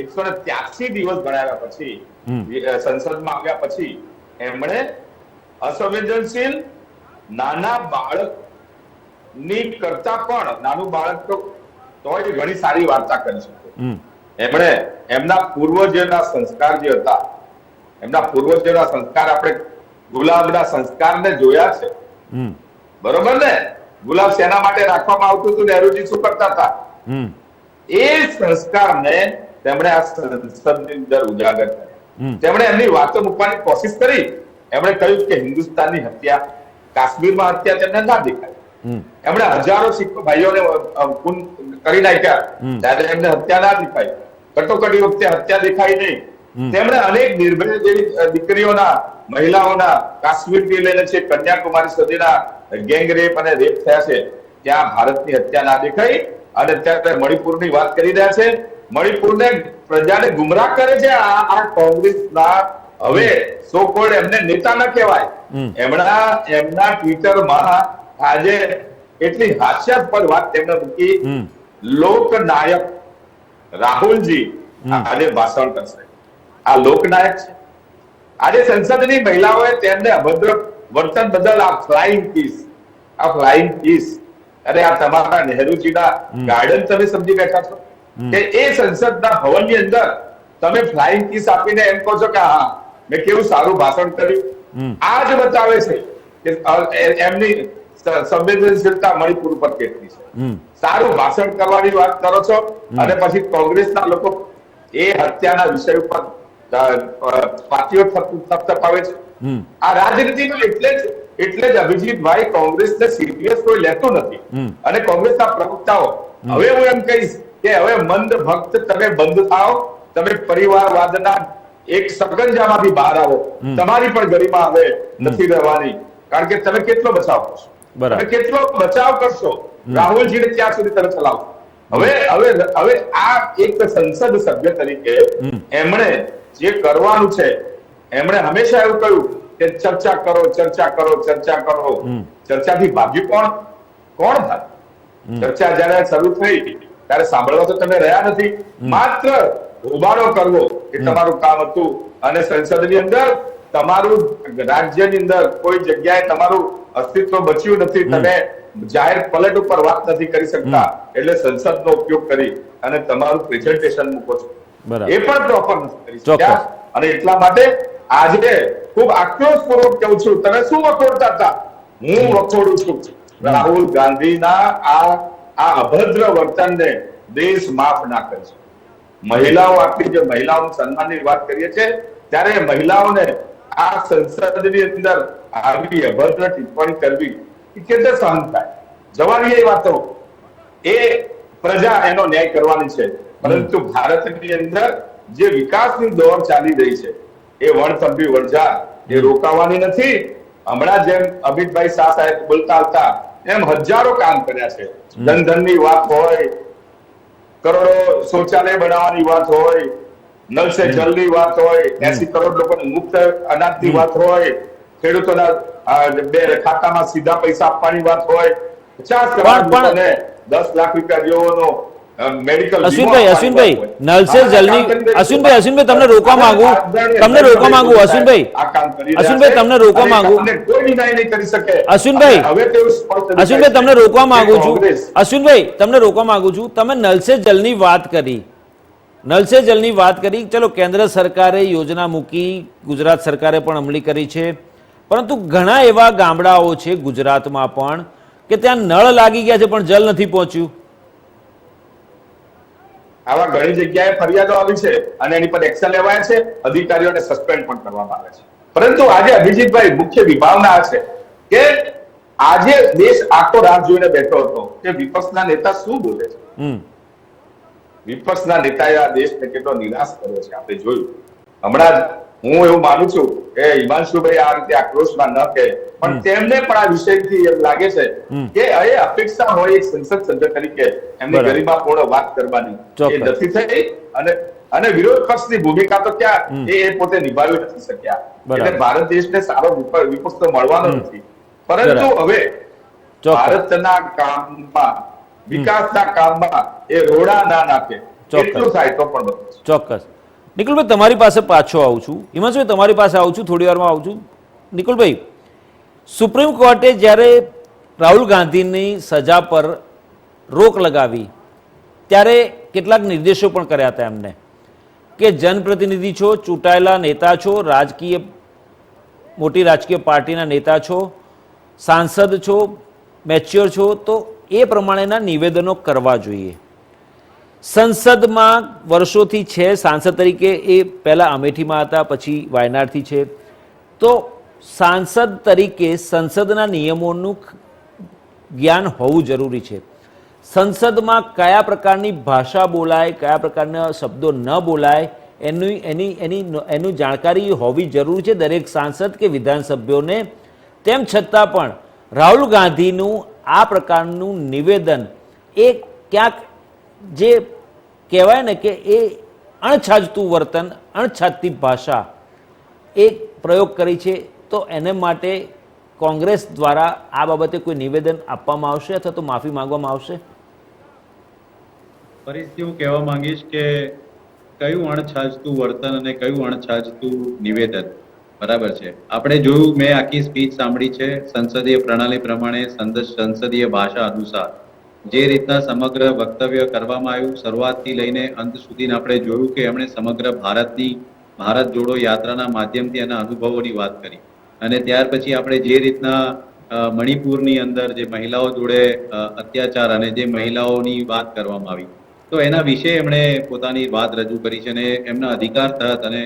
183 દિવસ ગણાવ્યા પછી સંસદમાં આવ્યા પછી એમણે અસંવેદનશીલ નાના બાળક ની કરતા પણ નાનું બાળક તોય ઘણી સારી વાર્તા કરી શકે. એમણે એમના પૂર્વજોના સંસ્કાર જે હતા, એમના પૂર્વજોના સંસ્કાર, આપણે ગુલાબના સંસ્કારને જોયા છે, બરોબર ને? ગુલાબ શેના માટે રાખવામાં આવતું હતું? નહેરુજી શું કરતા હતા? એ સંસ્કારને તેમણે આ સંસદની અંદર ઉજાગર કર્યા. તેમણે એમની વાતો મૂકવાની કોશિશ કરી. એમણે કહ્યું કે હિન્દુસ્તાનની હત્યા, કાશ્મીરમાં હત્યા તેમને ના દેખાય. એમણે હજારો શીખ ભાઈઓને કરી નાખ્યા, ત્યારે એમને હત્યા ના દેખાય. કટોકટી વખતે હત્યા દેખાય નહીં. તેમણે અનેક નિર્ભય જેવી દીકરીઓના, મહિલાઓના, કાશ્મીરથી લઈને છે કન્યાકુમારી સુધીના ગેંગ રેપ અને રેપ થયા છે, ત્યાં ભારતની હત્યા ના દેખાઈ. અને અત્યારે મણિપુરની વાત કરી રહ્યા છે. મણિપુરને પ્રજાને ગુમરાહ કરે છે આ કોંગ્રેસના હવે સો કોલ્ડ એમને નેતા ન કહેવાય. એમના ટ્વિટરમાં આજે એટલી હાસ્યાસ્પદ વાત તેમણે મૂકી, લોકનાયક રાહુલજી આજે ભાષણ કરશે. આ લોકનાયક છે. આજે સંસદની મહિલાઓએ તેમને અભદ્ર વર્તન બદલ આ ફ્લાઇંગ કિસ, અરે આ તમારા નહેરુજીના ગાર્ડન તમે સમજી બેઠા છો કે એ સંસદના ભવનની અંદર તમે ફ્લાઇંગ કિસ આપીને એમ કહો છો કે હા મેં કેવું સારું ભાષણ કર્યું. આ જ બતાવે છે કે એમની સંવેદનશીલતા મણિપુર ઉપર કેટલી છે. સારું ભાષણ કરવાની વાત કરો છો અને પછી કોંગ્રેસના લોકો એ હત્યાના વિષય ઉપર પાર્ટીઓ થપથપાવે છે. આ રાજનીતિનું એટલે જ અભિજીતભાઈ કોંગ્રેસને સિરિયસ કોઈ લેતું નથી. અને કોંગ્રેસના પ્રવક્તાઓ હવે હું એમ કહીશ કે હવે મંદ ભક્ત તમે બંધ થાઓ, તમે પરિવારવાદના એક સકંજામાંથી બહાર આવો. તમારી પણ ગરિમા હવે નથી રહેવાની, કારણ કે તમે કેટલો બચાવ કરશો, તમે કેટલો બચાવ કરશો, રાહુલજીને ક્યાં સુધી તમે ચલાવશો. હવે આ એક સંસદ સભ્ય તરીકે એમણે જે કરવાનું છે, એમણે હંમેશા એવું કહ્યું કે ચર્ચા કરો, ચર્ચા કરો, ચર્ચા કરો. ચર્ચાથી ભાગ્યું કોણ ભાગ? ચર્ચા જયારે શરૂ થઈ ત્યારે સાંભળવા તો તમે રહ્યા નથી, માત્ર હોબાળો કરવો એ તમારું કામ હતું. અને સંસદની અંદર તમારું રાજ્યની અંદર કોઈ જગ્યાએ તમારું અસ્તિત્વ બચ્યું નથી, તમે જાહેર પલટ ઉપર વાત નથી કરી શકતા, એટલે સંસદનો ઉપયોગ કરી અને તમારું પ્રેઝન્ટેશન મૂકો છો, એ પણ પ્રોપર નથી કરી શક્યા. અને એટલા માટે આજે ખૂબ આક્રોશપૂર્વક કહું છું, તમે શું વખોડતા હતા? હું વખોડું છું રાહુલ ગાંધીના આ અભદ્ર વર્તનને. દેશ માફ ના કરે છે. મહિલાઓ, આટલી જે મહિલાઓનું સન્માનની વાત કરીએ છીએ, ત્યારે મહિલાઓને આ સંસદની અંદર આવી અભદ્ર ટિપ્પણી કરવી એ કેવી સહન થાય? જવાની એ વાતો એ પ્રજા એનો ન્યાય કરવાની છે. પરંતુ ભારતની અંદર જે વિકાસની દોડ ચાલી રહી છે એ વણથંભી વણઝાર એ રોકાવાની નથી. હમણાં જેમ અમિતભાઈ શાહ સાહેબ બોલતા હતા એમ હજારો કામ કર્યા છે. જનધનની વાત હોય, કરોડો શૌચાલય બનાવવાની વાત હોય, નલ સે જલની વાત હોય, 80 કરોડ લોકોને મુક્ત અનાજની વાત હોય, ખેડૂતોના ખાતામાં સીધા પૈસા આપવાની વાત હોય, 50 કરોડ લોકોને 10 લાખ રૂપિયા જેવોનો મેડિકલ. અશ્વિનભાઈ નલ સે જલની અશ્વિનભાઈ તમને રોકવા માંગુ અશ્વિનભાઈ તમને રોકવા માંગુ કોઈ ડિનાય નહીં કરી શકે. અશ્વિનભાઈ હવે તેવું સ્પષ્ટ તમને રોકવા માંગુ છું. અશ્વિનભાઈ તમને રોકવા માંગુ છું. તમે નલ સે જલની વાત કરી, ચલો કેન્દ્ર સરકારે યોજના મૂકી, ગુજરાત સરકારે પણ અમલી કરી છે, પરંતુ ઘણા એવા ગામડાઓ છે ગુજરાતમાં પણ કે ત્યાં નળ લાગી ગયા છે પણ જલ નથી પહોંચ્યું. આવા ઘણી જગ્યાએ ફરિયાદો આવી છે અને એની પર એક્શન લેવાય છે, અધિકારીઓને સસ્પેન્ડ પણ કરવામાં આવે છે. પરંતુ આજે અભિજીતભાઈ મુખ્ય વિભાવના છે કે આજે દેશ આખો રાહ જોઈને બેઠો હતો કે વિપક્ષના નેતા શું બોલે છે. વિપક્ષના નેતાએ આ દેશને કેટલો નિરાશ કર્યો છે આપણે જોયું. હમણાં હું એવું માનું છું કે હિમાંશુભાઈ આ રીતે આક્રોશમાં ન કહે, પણ તેમને પણ આ વિષયથી એમ લાગે છે કે એ અપેક્ષા હોય એક સંસદ સભ્ય તરીકે એમની ગરિમાપૂર્ણ વાત કરવાની, એ નથી થઈ. અને અને વિરોધ પક્ષની ભૂમિકા તો ક્યાં એ પોતે નિભાવી નથી શક્યા. બરાબર. એટલે ભારત દેશને સારો વિપક્ષ તો મળવાનો નથી. પરંતુ બરાબર. હવે ચોક્કસ. ભારતના કામમાં, વિકાસના કામમાં એ રોડા ના નાખે ચોક્કસ. એટલું થાય તો પણ બસ. ચોક્કસ. નિકુલભાઈ, તમારી પાસે પાછો આવું છું. હિમાંશુભાઈ, તમારી પાસે આવું છું, થોડી વારમાં આવું છું. નિકુલભાઈ, સુપ્રીમ કોર્ટે જ્યારે રાહુલ ગાંધીની સજા પર રોક લગાવી ત્યારે કેટલાક નિર્દેશો પણ કર્યા હતા એમને કે જનપ્રતિનિધિ છો, ચૂંટાયેલા નેતા છો, મોટી રાજકીય પાર્ટીના નેતા છો, સાંસદ છો, મેચ્યોર છો, તો એ પ્રમાણેના નિવેદનો કરવા જોઈએ. સંસદમાં વર્ષોથી છે, સાંસદ તરીકે એ પહેલાં અમેઠીમાં હતા, પછી વાયનાડથી છે, તો સાંસદ તરીકે સંસદના નિયમોનું જ્ઞાન હોવું જરૂરી છે. સંસદમાં કયા પ્રકારની ભાષા બોલાય, કયા પ્રકારના શબ્દો ન બોલાય એની જાણકારી હોવી જરૂરી છે દરેક સાંસદ કે વિધાનસભ્યોને. તેમ છતાં પણ રાહુલ ગાંધીનું આ પ્રકારનું નિવેદન એ ક્યાંક જે કહેવાય ને કે એ અણછાજતું વર્તન, અણછાજતી ભાષા એ પ્રયોગ કરી છે. તો એને માટે કોંગ્રેસ દ્વારા આ બાબતે કોઈ નિવેદન આપવામાં આવશે અથવા તો માફી માંગવામાં આવશે? ફરીથી હું કહેવા માંગીશ કે કયું અણછાજતું વર્તન અને કયું અણછાજતું નિવેદન બરાબર છે. આપણે જોયું, મેં આખી સ્પીચ સાંભળી છે. સંસદીય પ્રણાલી પ્રમાણે સંસદીય ભાષા અનુસાર જે રીતના સમગ્ર વક્તવ્ય કરવામાં આવ્યું, શરૂઆતથી લઈને અંત સુધી આપણે જોયું કે એમણે સમગ્ર ભારત જોડો યાત્રાના માધ્યમથી એના અનુભવોની વાત કરી. અને ત્યાર પછી આપણે જે રીતના મણિપુરની અંદર જે મહિલાઓ જોડે અત્યાચાર અને જે મહિલાઓની વાત કરવામાં આવી, તો એના વિશે એમણે પોતાની વાત રજૂ કરી છે અને એમના અધિકાર તહત અને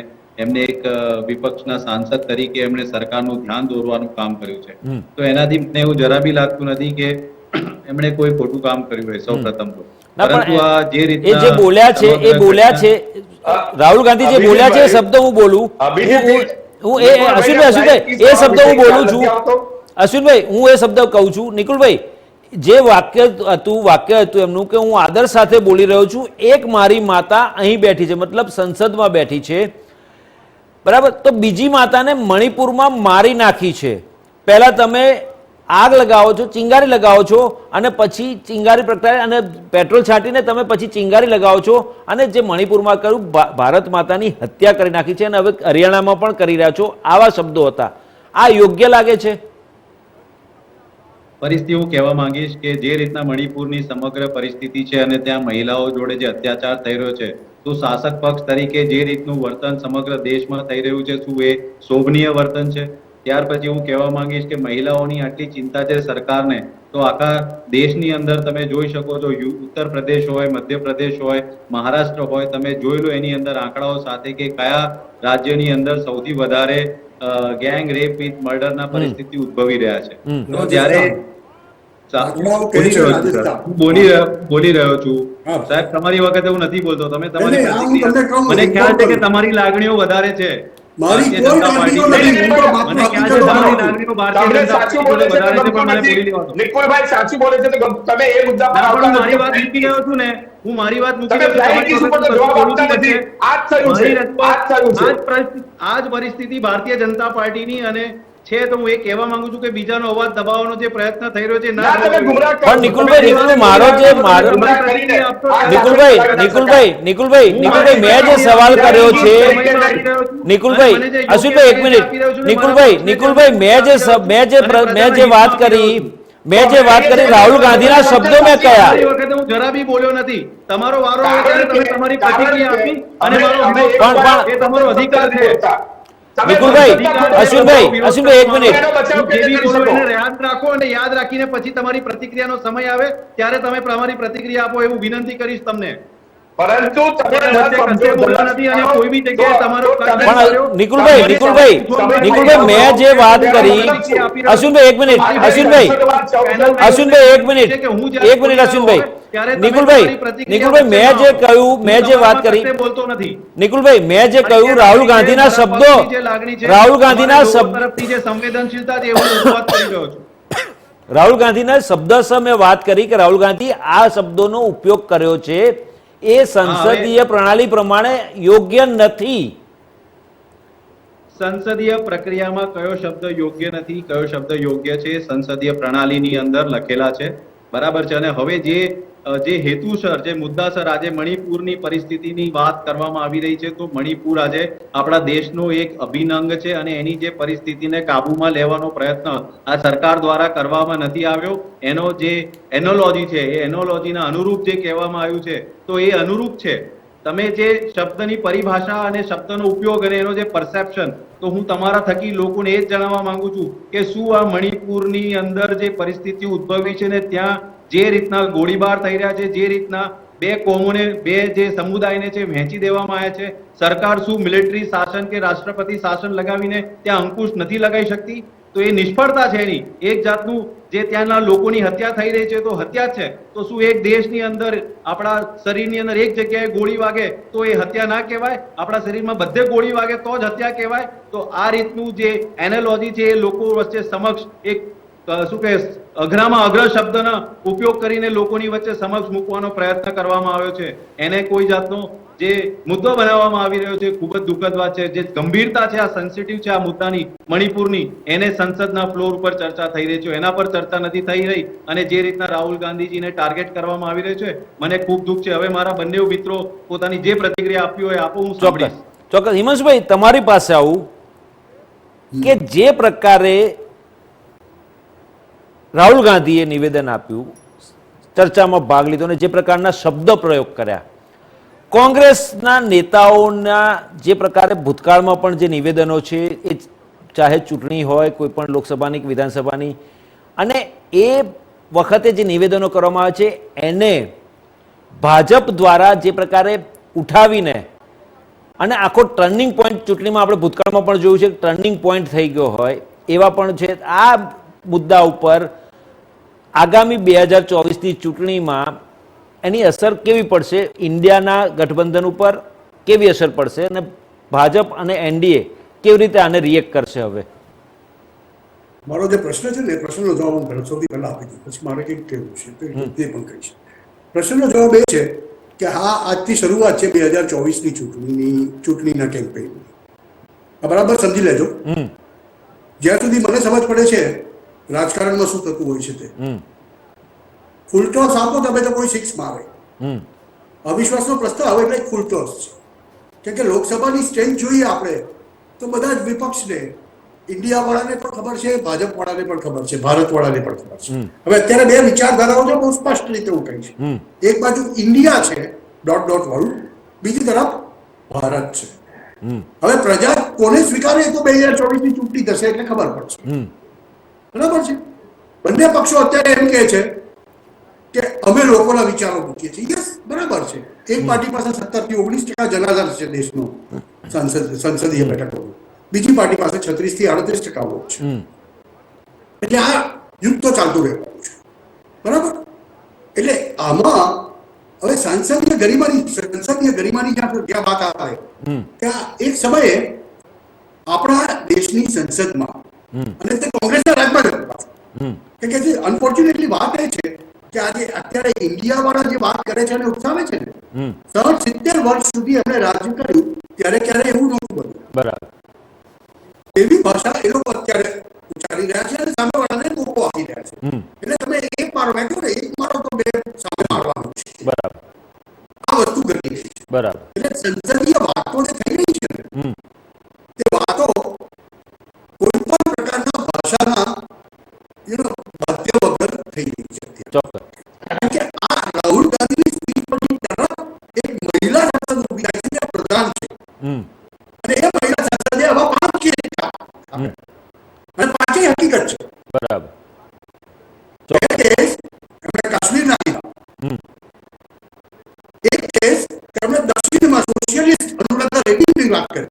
એમને એક વિપક્ષના સાંસદ તરીકે એમણે સરકારનું ધ્યાન દોરવાનું કામ કર્યું છે. તો એનાથી મને એવું જરા બી લાગતું નથી કે એમણે કોઈ ખોટું કામ કર્યું હોય સૌ પ્રથમ તો. પરંતુ આ જે રીતના એ જે બોલ્યા છે એ બોલ્યા છે રાહુલ ગાંધી જે બોલ્યા છે એ શબ્દ હું બોલું, હું એ અશ્વિનભાઈ એ શબ્દ હું બોલું છું. અશ્વિનભાઈ, હું એ શબ્દ કહું છું. નિકુલભાઈ, જે વાક્ય હતું એમનું કે હું આદર સાથે બોલી રહ્યો છું, એક મારી માતા અહીં બેઠી છે, મતલબ સંસદમાં બેઠી છે, બરાબર, તો બીજી માતાને મણિપુરમાં મારી નાખી છે. પહેલા તમે આગ લગાવો છો, ચિંગારી લગાવો છો અને પછી ચિંગારી પ્રગટાવી અને પેટ્રોલ છાંટીને તમે પછી ચિંગારી લગાવો છો અને જે મણિપુરમાં કર્યું, ભારત માતાની હત્યા કરી નાખી છે અને હવે હરિયાણામાં પણ કરી રહ્યા છો. આવા શબ્દો હતા. આ યોગ્ય લાગે છે? પરિસ્થિતિ હું કહેવા માંગીશ કે જે રીતના મણિપુરની સમગ્ર પરિસ્થિતિ છે અને ત્યાં મહિલાઓ જોડે જે અત્યાચાર થઈ રહ્યો છે, તો શાસક પક્ષ તરીકે જે રીતનું વર્તન સમગ્ર દેશમાં થઈ રહ્યું છે, શું એ શોભનીય વર્તન છે? ત્યાર પછી હું કહેવા માંગીશ કે મહિલાઓની આટલી ચિંતા છે સરકારને, તો આખા દેશની અંદર તમે જોઈ શકો છો, ઉત્તર પ્રદેશ હોય, મધ્યપ્રદેશ હોય, મહારાષ્ટ્ર હોય, તમે જોઈ લો એની અંદર આંકડાઓ સાથે કે કયા રાજ્યની અંદર સૌથી વધારે ગેંગ રેપ વિથ મર્ડરના પરિસ્થિતિ ઉદ્ભવી રહ્યા છે. તો જ્યારે બોલી રહ્યો છું સાહેબ, તમારી વખતે હું નથી બોલતો, તમે તમારી પ્રતિક્રિયા, મને ખ્યાલ છે કે તમારી લાગણીઓ વધારે છે ભારતીય જનતા પાર્ટી, મને ખ્યાલ છે તમારી લાગણીઓ ભારતીય જનતા પાર્ટી જોડે વધારે છે, પણ મને બોલી લેવા દો. નિકુલભાઈ સાચું બોલે છે તો તમે એ મુદ્દા પર આવતા મારી નથી. વાત મૂકી ગયો છું ને, હું મારી વાત મૂકી તમે ગયો છું, ડાયરેક્ટ ઇશ્યુ પર તો જવાબ આપતા નથી. આ જ થયું છે, આ જ થયું છે. આ જ પરિસ્થિતિ ભારતીય જનતા પાર્ટીની અને છે. તો હું એ કહેવા માંગુ છું કે બીજાનો અવાજ દબાવવાનો જે પ્રયત્ન થઈ રહ્યો છે ના, તમે ગુમરાહ કરો. પણ નિકુલભાઈ, નિકુલભાઈ, મેં જે સવાલ કર્યો છે, નિકુલભાઈ, અશ્વિનભાઈ એક મિનિટ, નિકુલભાઈ, મેં જે વાત કરી રાહુલ ગાંધીના શબ્દો મેં કયા? એ વખતે હું જરા બી બોલ્યો નથી. તમારો વારો આવે ત્યારે તમે તમારી પ્રતિક્રિયા આપી અને એ તમારો અધિકાર છે. નિકુલભાઈ, અશ્વિનભાઈ એક મિનિટ, યાદ રાખો અને યાદ રાખીને પછી તમારી પ્રતિક્રિયાનો સમય આવે ત્યારે તમે તમારી પ્રતિક્રિયા આપો એવું વિનંતી કરીશ તમને. પરંતુ તમે પણ નિકુલભાઈ, મેં જે વાત કરી, અશ્વિનભાઈ એક મિનિટ, અશ્વિનભાઈ એક મિનિટ, નિકુલભાઈ મેં જે વાત કરી, નિકુલભાઈ મેં જે કહ્યું રાહુલ ગાંધીના શબ્દો, સંવેદનશીલતા છે એવું રજૂઆત કરી રહ્યો છું. રાહુલ ગાંધીના શબ્દસહ મેં વાત કરી કે રાહુલ ગાંધી આ શબ્દોનો ઉપયોગ કર્યો છે એ સંસદીય પ્રણાલી પ્રમાણે યોગ્ય નથી. સંસદીય પ્રક્રિયામાં કયો શબ્દ યોગ્ય નથી, કયો શબ્દ યોગ્ય છે, સંસદીય પ્રણાલીની અંદર લખેલા છે, બરાબર છે. અને હવે જે હેતુસર, જે મુદ્દાસર આજે મણિપુરની પરિસ્થિતિની વાત કરવામાં આવી રહી છે, તો મણિપુર આજે આપણા દેશનો એક અભિન્ન અંગ છે અને એની જે પરિસ્થિતિને કાબૂમાં લેવાનો પ્રયત્ન આ સરકાર દ્વારા કરવામાં નથી આવ્યો. એનો જે એનોલોજી છે, એ એનોલોજીના અનુરૂપ જે કહેવામાં આવ્યું છે, તો એ અનુરૂપ છે. તમે જે શબ્દની પરિભાષા અને શબ્દનો ઉપયોગ અને એનો જે પરસેપ્શન, તો હું તમારા થકી લોકોને એ જ જણાવવા માંગુ છું કે શું આ મણિપુરની અંદર જે પરિસ્થિતિ ઉદ્ભવી છે ને ત્યાં જે રીતના ગોળીબાર થઈ રહ્યા છે, જે રીતના બે કોમોને, બે જે સમુદાયને છે વહેંચી દેવામાં આવ્યા છે, સરકાર શું મિલિટરી શાસન કે રાષ્ટ્રપતિ શાસન લગાવીને ત્યાં અંકુશ નથી લગાવી શકતી? તો એ નિષ્ફળતા છે એની. એક જાતનું જે ત્યાંના લોકોની હત્યા થઈ રહી છે તો હત્યા છે. તો શું એક દેશની અંદર આપણા શરીરની અંદર એક જગ્યાએ ગોળી વાગે તો એ હત્યા ના કહેવાય? આપણા શરીરમાં બધે ગોળી વાગે તો જ હત્યા કહેવાય? તો આ રીતનું જે એનાલોજી છે એ લોકો વચ્ચે સમક્ષ એક શું કહે અઘરામાં અઘર શબ્દનો ઉપયોગ કરીને લોકોની વચ્ચે સમક્ષ મૂકવાનો પ્રયત્ન કરવામાં આવ્યો છે. એને કોઈ જાતનો જે મુદ્દો બનાવવામાં આવી રહ્યો છે, ખૂબ જ દુઃખદ વાત છે. જે ગંભીરતા છે, આ સેન્સિટિવ છે આ મુદ્દાની, મણિપુરની, એને સંસદના ફ્લોર ઉપર ચર્ચા થઈ રહી છે, એના પર ચર્ચા નથી થઈ રહી. અને જે રીતના રાહુલ ગાંધીજીને ટાર્ગેટ કરવામાં આવી રહ્યો છે, મને ખૂબ દુઃખ છે. હવે મારા બંને મિત્રો પોતાની જે પ્રતિક્રિયા આપી હોય આપો, હું સાંભળીશ. ચોક્કસ. હિમાંશુભાઈ, તમારી પાસે આવું કે જે પ્રકારે રાહુલ ગાંધીએ નિવેદન આપ્યું, ચર્ચામાં ભાગ લીધો અને જે પ્રકારના શબ્દ પ્રયોગ કર્યા, કોંગ્રેસના નેતાઓના જે પ્રકારે ભૂતકાળમાં પણ જે નિવેદનો છે, એ ચાહે ચૂંટણી હોય, કોઈ પણ લોકસભાની કે વિધાનસભાની, અને એ વખતે જે નિવેદનો કરવામાં આવે છે એને ભાજપ દ્વારા જે પ્રકારે ઉઠાવીને અને આખો ટર્નિંગ પોઈન્ટ ચૂંટણીમાં આપણે ભૂતકાળમાં પણ જોયું છે, ટર્નિંગ પોઈન્ટ થઈ ગયો હોય એવા પણ છે. આ મુદ્દા ઉપર આગામી 2024ની ચૂંટણીમાં એની અસર કેવી પડશે? ઇન્ડિયાના ગઠબંધન ઉપર કેવી અસર પડશે અને ભાજપ અને એનડીએ કેવી રીતે આને રિએક્ટ કરશે? હવે મારો જે પ્રશ્ન છે ને, પ્રશ્નનો જવાબ હું સૌથી પહેલા આપી દઉં, પછી મારે કંઈક કહેવું છે તો તે પણ કહીશ. પ્રશ્નનો જવાબ એ છે કે હા, આજથી શરૂઆત છે 2024ની ચૂંટણીના કેમ્પેઇનની. બરાબર સમજી લેજો. જ્યાં સુધી મને સમજ પડે છે રાજકારણમાં શું થતું હોય છે તે, ફૂલ ટોસ આપો તમે તો કોઈ 6 મારે. અવિશ્વાસનો પ્રસ્તાવ એટલે ફૂલ ટોસ છે. કે લોકસભાની સ્ટ્રેન્થ જોઈએ આપણે તો બધા જ વિપક્ષને, ઇન્ડિયા વાળાને પણ ખબર છે, ભાજપ વાળાને પણ ખબર છે, ભારત વાળાને પણ ખબર છે. હવે અત્યારે બે વિચારધારાઓ છે, બહુ સ્પષ્ટ રીતે હું કહીશ. એક બાજુ ઇન્ડિયા છે ડોટ વાળું, બીજી તરફ ભારત છે. હવે પ્રજા કોને સ્વીકારે તો 2024ની ચૂંટણી થશે એટલે ખબર પડશે. બરાબર છે. બંને પક્ષો અત્યારે એમ કહે છે કે અમે લોકોના વિચારો મૂકીએ છીએ. યસ, બરાબર છે. એક પાર્ટી પાસે 17 થી 19% જનાધાર છે દેશનો સંસદીય બેઠકો, બીજી પાર્ટી પાસે 36 થી 38% વોટ છે. એટલે આ યુદ્ધ તો ચાલતું રહેવાનું છે. બરાબર. એટલે આમાં હવે સંસદીય ગરિમાની જ્યાં વાત આવે ત્યાં એક સમયે આપણા દેશની સંસદમાં, અને તે કોંગ્રેસના રાજમાં કે જે અનફોર્ચ્યુનેટલી વાત એ છે કે આજે અત્યારે ઇન્ડિયા વાળા જે વાત કરે છે અને ઉઠાવે છે ને, 70 વર્ષ સુધી એમણે રાજ્ય કર્યું ત્યારે ક્યારે એવું નહોતું બન્યું. બરાબર. એવી ભાષા એ લોકો અત્યારે ઉચ્ચારી રહ્યા છે અને સામે વાળાને મોકો આપી રહ્યા છે. એટલે તમે એક મારો, મેં કહ્યું ને, એક મારો તો બે સામે મારવાનું છે. બરાબર. આ વસ્તુ ઘટી રહી છે. બરાબર. એટલે સંસદીય વાતો જે થઈ રહી છે તે વાતો કોઈ પણ પ્રકારના ભાષાના બાધ્ય વગર થઈ રહી છે. ચોક્કસ. કારણ કે આ રાહુલ ગાંધીની સ્પીચ પરની તરફ એક મહિલા સાંસદ ઉભી થાય છે, જે પ્રધાન છે. અને એ મહિલા સાંસદે આવા 5 કેસ અને 5 હકીકત છે. બરાબર. એક કેસ એમણે કાશ્મીરના લીધા, એક કેસ એમણે દક્ષિણમાં સોશિયલિસ્ટ અનુરાધા રેડ્ડીની વાત કરી,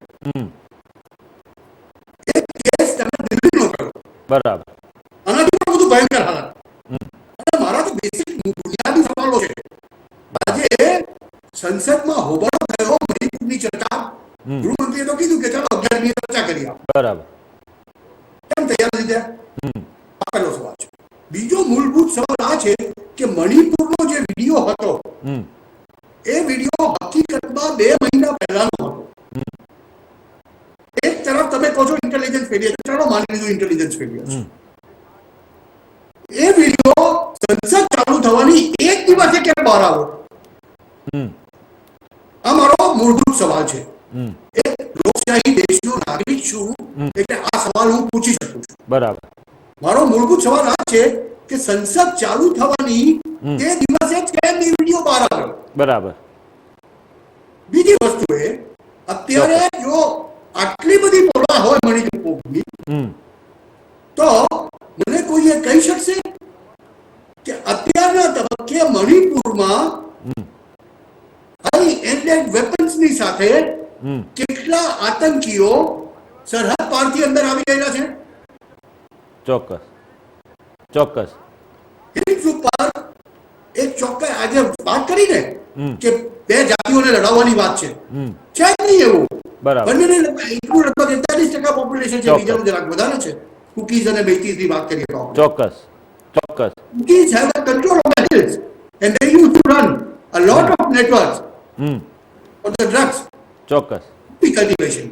એક કેસ તેમણે દિલ્હીનો કર્યો. બરાબર. આનાથી પણ બધું ભયંકર હાલત. અને મારા તો બેસિક બુનિયાદી સવાલો છે. આજે સંસદમાં હોબાળો થયો મણિપુરની ચર્ચા, ગૃહમંત્રીએ તો કીધું કે ચાલો 11મી ચર્ચા કરી આપો. બરાબર. કેમ તૈયાર થઈ ગયા? આ પહેલો સવાલ છે. બીજો મૂળભૂત સવાલ આ છે કે મણિપુરનો જે વિડીયો હતો એ વિડીયો હકીકતમાં 2 મહિના પહેલાનો હતો. એક તરફ તમે કહો છો ઇન્ટેલિજન્સ ફેલિયર, ચાલો માની લીધું ઇન્ટેલિજન્સ ફેલિયર છે. એ વિડીયો સંસદ ચાલુ થવાની એક દિવસે કેમ બહાર આવ્યો? આ મારો મૂળભૂત સવાલ છે. એક લોકશાહી દેશનો નાગરિક છું એટલે આ સવાલ હું પૂછી શકું છું. બરાબર. મારો મૂળભૂત સવાલ આ છે કે સંસદ ચાલુ થવાની તે દિવસે જ કેમ એ વિડીયો બહાર આવ્યો? બરાબર. બીજી વસ્તુ એ, અત્યારે જો આટલી બધી પોલા હોય મણિપુરની, તો મને કોઈ એ કહી શકશે કે અત્યારના તબક્કે મણિપુરમાં હાઈ એન્ડેડ વેપન્સની સાથે કેટલા આતંકીઓ સરહદ પારથી અંદર આવી ગયેલા છે? ચોક્કસ ચોક્કસ. હિલ્સ ઉપર એક ચોક્કસ આજે વાત કરીને કે 2 જાતિઓને લડાવવાની વાત છે જ નહીં એવું. બરાબર. બંનેને એટલું લગભગ 41% પોપ્યુલેશન છે, બીજાનું જરાક વધારે છે. કુકીઝ અને મેઈતીઝની વાત કરીએ તો ચોક્કસ ચોક્કસ. Cookies have a control of the hills and they used to run a lot of networks for the drugs ચોક્કસ. cultivation.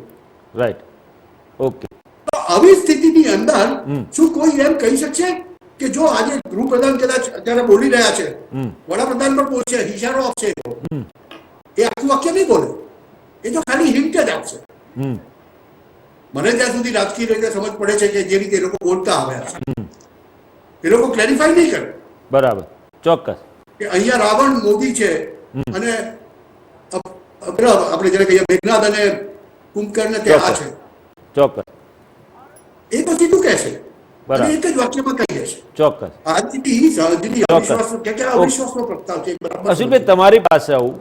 રાઈટ. ઓકે. તો આવી સ્થિતિની અંદર શું કોઈ એમ કહી શકશે કે જો આજે ગૃહપ્રધાન કદાચ અત્યારે બોલી રહ્યા છે, વડાપ્રધાન પણ બોલશે, ઇશારો આપશે, એ આખું વાક્ય નહીં બોલે, એ તો ખાલી હિન્ટ જ આપશે. મને ત્યાં સુધી રાજકીય રીતે સમજ પડે છે કે જે રીતે એ લોકો બોલતા આવ્યા છે એ લોકો ક્લેરિફાઈ નહીં કરે. બરાબર. ચોક્કસ. કે અહીંયા રાવણ મોદી છે અને આપણે જેને કહીએ મેઘનાદ અને કુંભકર્ણ ત્યાં છે, ચોક્કસ. એ તો સીધું કહેશે, બરાબર. અને એક જ વાક્યમાં કહી દેશે. ચોક્કસ. આજની સહજની અવિશ્વાસ કે અવિશ્વાસનો પ્રસ્તાવ છે. બરાબર. અશ્વિનભાઈ તમારી પાસે આવું.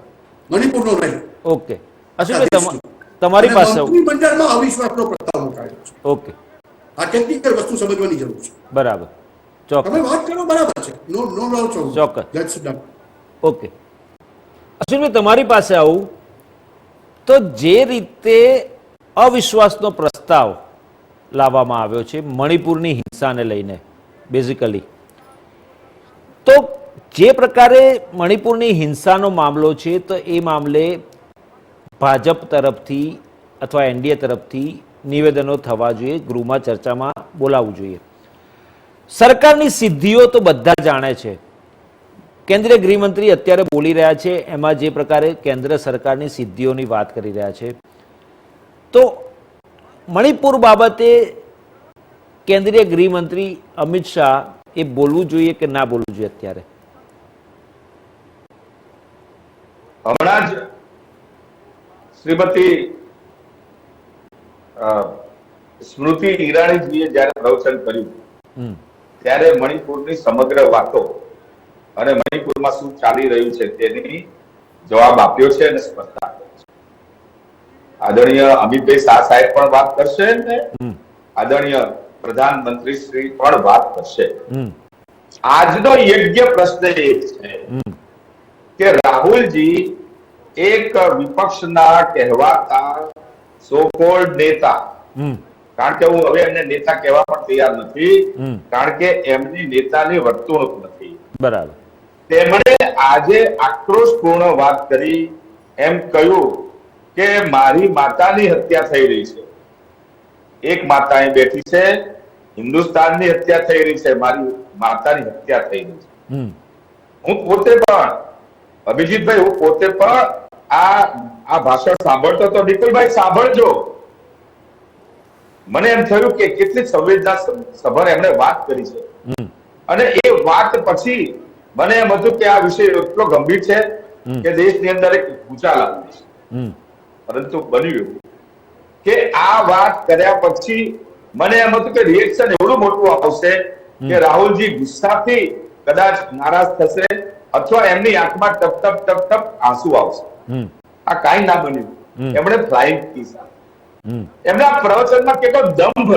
મણિપુરનો નહીં. ઓકે. અશ્વિનભાઈ તમારી પાસે આવું. મંત્રીમંડળમાં અવિશ્વાસનો પ્રસ્તાવ મુકાયો છે. ઓકે. આ ટેકનિકલ વસ્તુ સમજવાની જરૂર છે. બરાબર. ચોક્કસ. તમે વાત કરો બરાબર છે, નો ડાઉટ. ચોક્કસ. That's done. ઓકે. અશ્વિનભાઈ તમારી પાસે આવું તો જે રીતે અવિશ્વાસનો પ્રસ્તાવ લાવવામાં આવ્યો છે મણિપુરની હિંસાને લઈને બેઝિકલી, તો જે પ્રકારે મણિપુરની હિંસાનો મામલો છે તો એ મામલે ભાજપ તરફથી અથવા એનડીએ તરફથી નિવેદનો થવા જોઈએ, ગૃહમાં ચર્ચામાં બોલાવવું જોઈએ. સરકારની સિદ્ધિઓ તો બધા જાણે છે. કેન્દ્રીય ગૃહમંત્રી અત્યારે બોલી રહ્યા છે, એમાં જે પ્રકારે કેન્દ્ર સરકારની સિદ્ધિઓની વાત કરી રહ્યા છે, તો મણિપુર બાબતે કેન્દ્રીય ગૃહમંત્રી અમિત શાહ એ બોલવું જોઈએ કે ના બોલવું જોઈએ? અત્યારે હમણાં જ શ્રીમતી સ્મૃતિ ઈરાનીજીએ જ્યારે પ્રવચન કર્યું ત્યારે મણિપુરની સમગ્ર વાતો અને મણિપુરમાં શું ચાલી રહ્યું છે તેની જવાબ આપ્યો છે અને સ્પષ્ટતા આપી છે. આદરણીય અમિતભાઈ શાહ સાહેબ પણ વાત કરશે ને આદરણીય પ્રધાનમંત્રી શ્રી પણ વાત કરશે. આજનો યોગ્ય પ્રશ્ન એ છે કે રાહુલજી એક વિપક્ષના કહેવાતા સો-કોલ્ડ નેતા, કારણ કે હું હવે એમને નેતા કહેવા પણ તૈયાર નથી, કારણ કે એમની નેતાની વર્તણૂક નથી. બરાબર. તેમણે આજે આક્રોશપૂર્ણ વાત કરી, એમ કહ્યું કે મારી માતાની હત્યા થઈ રહી છે. એક માતા અહીં બેઠી છે, હિન્દુસ્તાનની હત્યા થઈ રહી છે, મારી માતાની હત્યા થઈ રહી છે. હું પોતે પણ અભિજીતભાઈ, હું પોતે પણ આ ભાષણ સાંભળતો તો નિકુલભાઈ સાંભળજો, મને એમ થયું કે કેટલી સંવેદના સભર એમણે વાત કરી છે. અને એ વાત પછી મને એમ હતું કે આ વિષય એટલો ગંભીર છે કે દેશની અંદર એક ભૂચાલ આવી છે. પરંતુ બન્યું કે આ વાત કર્યા પછી મને એમ હતું કે રિએક્શન એવડું મોટું આવશે કે રાહુલજી ગુસ્સાથી કદાચ નારાજ થશે અથવા એમની આંખમાં ટપ ટપ ટપ ટપ આંસુ આવશે. આ કાંઈ ના બન્યું. એમણે ફ્લાઇંગ કિસ આપી. એમના પ્રવચનમાં કેટલો દંભ,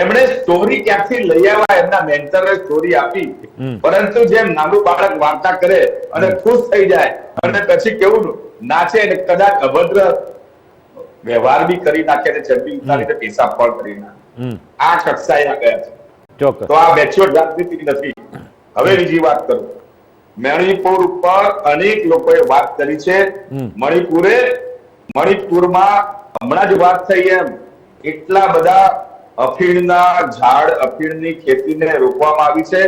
એમણે સ્ટોરી ક્યાંથી લઈ આવ્યા, એમના મેન્ટરે સ્ટોરી આપી, પરંતુ જેમ નાનું બાળક વાર્તા કરે અને ખુશ થઈ જાય અને પછી કેવું નાચે અને કદાચ અભદ્ર વ્યવહાર બી કરી નાખે ને ચડબી ઉતારીને પેશાબ પણ કરી નાખે, આ કક્ષાએ આ ગયા છે. તો આ મેચ્યોર રાજનીતિ નથી. હવે બીજી વાત કરું, મણિપુર ઉપર અનેક લોકોએ વાત કરી છે. મણિપુરમાં હમણાં જ વાત થઈ એમ એટલા બધા અફીણના ઝાડ, અફીણની ખેતીને રોકવામાં આવી છે.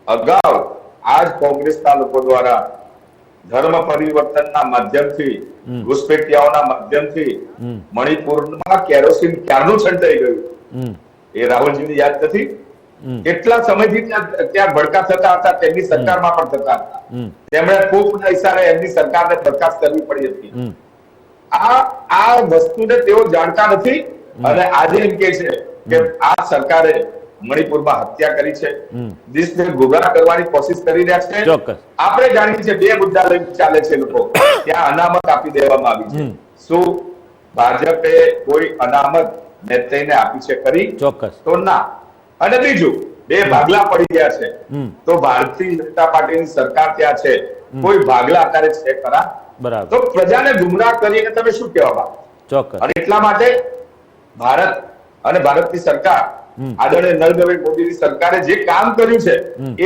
અગાઉ આજ કોંગ્રેસના લોકો દ્વારા ધર્મ પરિવર્તનના માધ્યમથી, ઘુસપેઠિયાઓના માધ્યમથી મણિપુરમાં કેરોસીન ક્યારનું છંટાઈ ગયું એ રાહુલજીને યાદ નથી. કેટલા સમયથી ત્યાં ભડકા થતા હતા, તેમની સરકારમાં પણ થતા હતા. તેમણે ફૂંકના ઇશારે એમની સરકારને બરખાસ્ત કરવી પડી હતી. આ વસ્તુને તેઓ જાણતા નથી અને આજે એમ કે છે કે આ સરકારે મણિપુરમાં હત્યા કરી છે, દેશને ગુમરાહ કરવાની કોશિશ કરી રહ્યા છે. આપણે જાણીએ છીએ 2 મુદ્દા લઈને ચાલે છે લોકો. ત્યાં અનામત આપી દેવામાં આવી છે. શું ભાજપે કોઈ અનામત નેતાને આપી છે ખરી? તો ના. અને બીજું, 2 ભાગલા પડી ગયા છે તો ભારતીય જનતા પાર્ટીની સરકાર ત્યાં છે, કોઈ ભાગલા અત્યારે છે ખરા? તો પ્રજાને ગુમરાહ કરીને તમે શું કહેવા માંગો? અને એટલા માટે ભારત અને ભારતની સરકાર, આદરણીય નરેન્દ્રભાઈ મોદીની સરકારે જે કામ કર્યું છે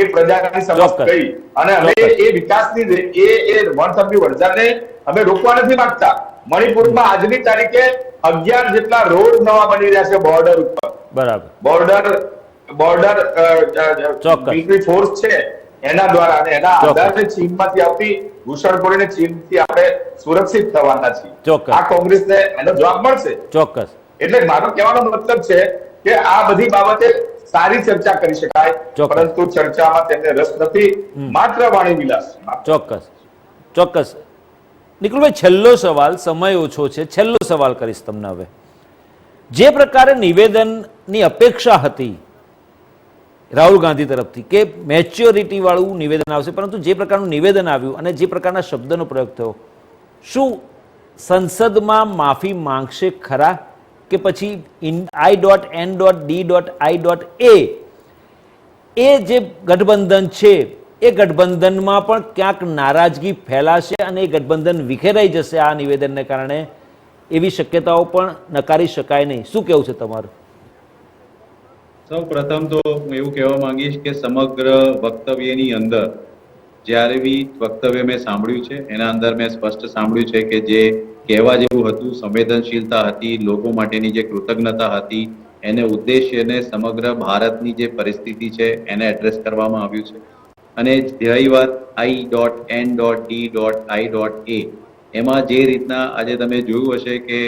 એ પ્રજાની સમક્ષ કહી અને અમે એ વિકાસની વણથંભી વણઝારને અમે રોકવા નથી માંગતા. મણિપુરમાં આજની તારીખે 11 જેટલા રોડ નવા બની રહ્યા છે બોર્ડર ઉપર. બોર્ડર મિલિટરી ફોર્સ છે એના દ્વારા, અને એના આધારે ચીનમાંથી આવતી ઘૂસણખોરીને ચીનથી આપણે સુરક્ષિત થવાના છીએ. આ કોંગ્રેસને એનો જવાબ મળશે. એટલે મારો કહેવાનો મતલબ છે કે આ બધી બાબતે સારી ચર્ચા કરી શકાય, પરંતુ ચર્ચામાં તેમને રસ નથી, માત્ર વાણી વિલાસ. ચોક્કસ. નિકુલભાઈ, છેલ્લો સવાલ, સમય ઓછો છે, છેલ્લો સવાલ કરીશ તમને હવે. જે પ્રકારે નિવેદનની અપેક્ષા હતી રાહુલ ગાંધી તરફથી કે મેચ્યોરિટી વાળું નિવેદન આવશે, પરંતુ જે પ્રકારનું નિવેદન આવ્યું અને જે પ્રકારના શબ્દનો પ્રયોગ થયો, શું સંસદમાં માફી માંગશે ખરા કે પછી I.N.D.I.A એ જે ગઠબંધન છે એ ગઠબંધનમાં પણ ક્યાંક નારાજગી ફેલાશે અને એ ગઠબંધન વિખેરાઈ જશે આ નિવેદનને કારણે, એવી શક્યતાઓ પણ નકારી શકાય નહીં? શું કહેવું છે તમારું? સૌ પ્રથમ તો હું એવું કહેવા માંગીશ કે સમગ્ર વક્તવ્યની અંદર જ્યારે બી વક્તવ્ય મેં સાંભળ્યું છે એના અંદર મેં સ્પષ્ટ સાંભળ્યું છે કે જે કહેવા જેવું હતું, સંવેદનશીલતા હતી, લોકો માટેની જે કૃતજ્ઞતા હતી, એને ઉદ્દેશ્યને સમગ્ર ભારતની જે પરિસ્થિતિ છે એને એડ્રેસ કરવામાં આવ્યું છે. અને રહી વાત I.N.D.I.A એમાં જે રીતના આજે તમે જોયું હશે કે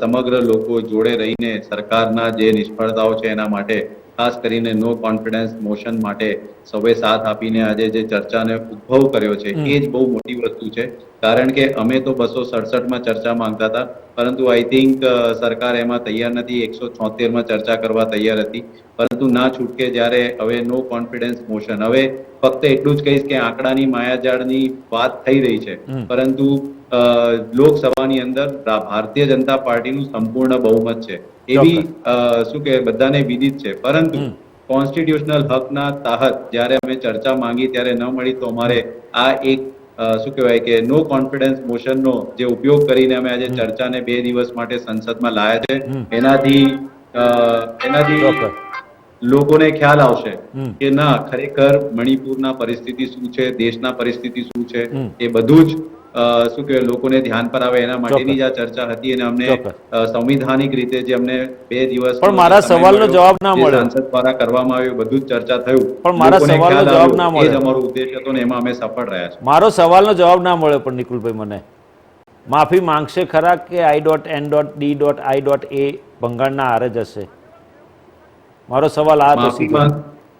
સમગ્ર લોકો જોડે રહીને સરકારના જે નિષ્ફળતાઓ છે એના માટે, ખાસ કરીને નો કોન્ફિડન્સ મોશન માટે સૌએ સાથ આપીને આજે જે ચર્ચાને ઉદ્ભવ કર્યો છે એ જ બહુ મોટી વસ્તુ છે. કારણ કે અમે તો 267માં ચર્ચા માંગતા હતા, પરંતુ આઈ થિંક સરકાર એમાં તૈયાર નથી. 176માં ચર્ચા કરવા તૈયાર હતી, પરંતુ ના છૂટકે જ્યારે હવે નો કોન્ફિડન્સ મોશન, હવે ફક્ત એટલું જ કહીશ કે આંકડાની માયાજાળની વાત થઈ રહી છે, પરંતુ લોકસભાની અંદર ભારતીય જનતા પાર્ટીનું સંપૂર્ણ બહુમત છે એવી શું કે બધાને વિદિત છે. પરંતુ કોન્સ્ટિટ્યુશનલ હકના તાહત જ્યારે અમે ચર્ચા માંગી ત્યારે ન મળી, તો અમારે આ એક શું કહેવાય કે નો કોન્ફિડન્સ મોશનનો જે ઉપયોગ કરીને અમે આજે ચર્ચાને 2 દિવસ માટે સંસદમાં લાયા છે. એનાથી લોકોને ખ્યાલ આવશે કે ના, ખરેખર મણિપુરના પરિસ્થિતિ શું છે, દેશના પરિસ્થિતિ શું છે, એ બધું જ શું કહેવાય લોકોને ધ્યાન પર આવે એના માટેની જ આ ચર્ચા હતી. અને અમને સંવિધાનિક રીતે જે અમને 2 દિવસ પણ મારા સવાલનો જવાબ ના મળ્યો, સંસદ દ્વારા કરવામાં આવ્યું, બધું જ ચર્ચા થયું, પણ મારા સવાલનો જવાબ ના મળ્યો. એ જ અમારો ઉદ્દેશ હતો ને એમાં અમે સફળ રહ્યા છે. મારો સવાલનો જવાબ ના મળ્યો. પણ નિકુલભાઈ, મને માફી માંગશે ખરા કે I.N.D.I.A બંગાળના હારે જશે? મારો સવાલ આ હતો.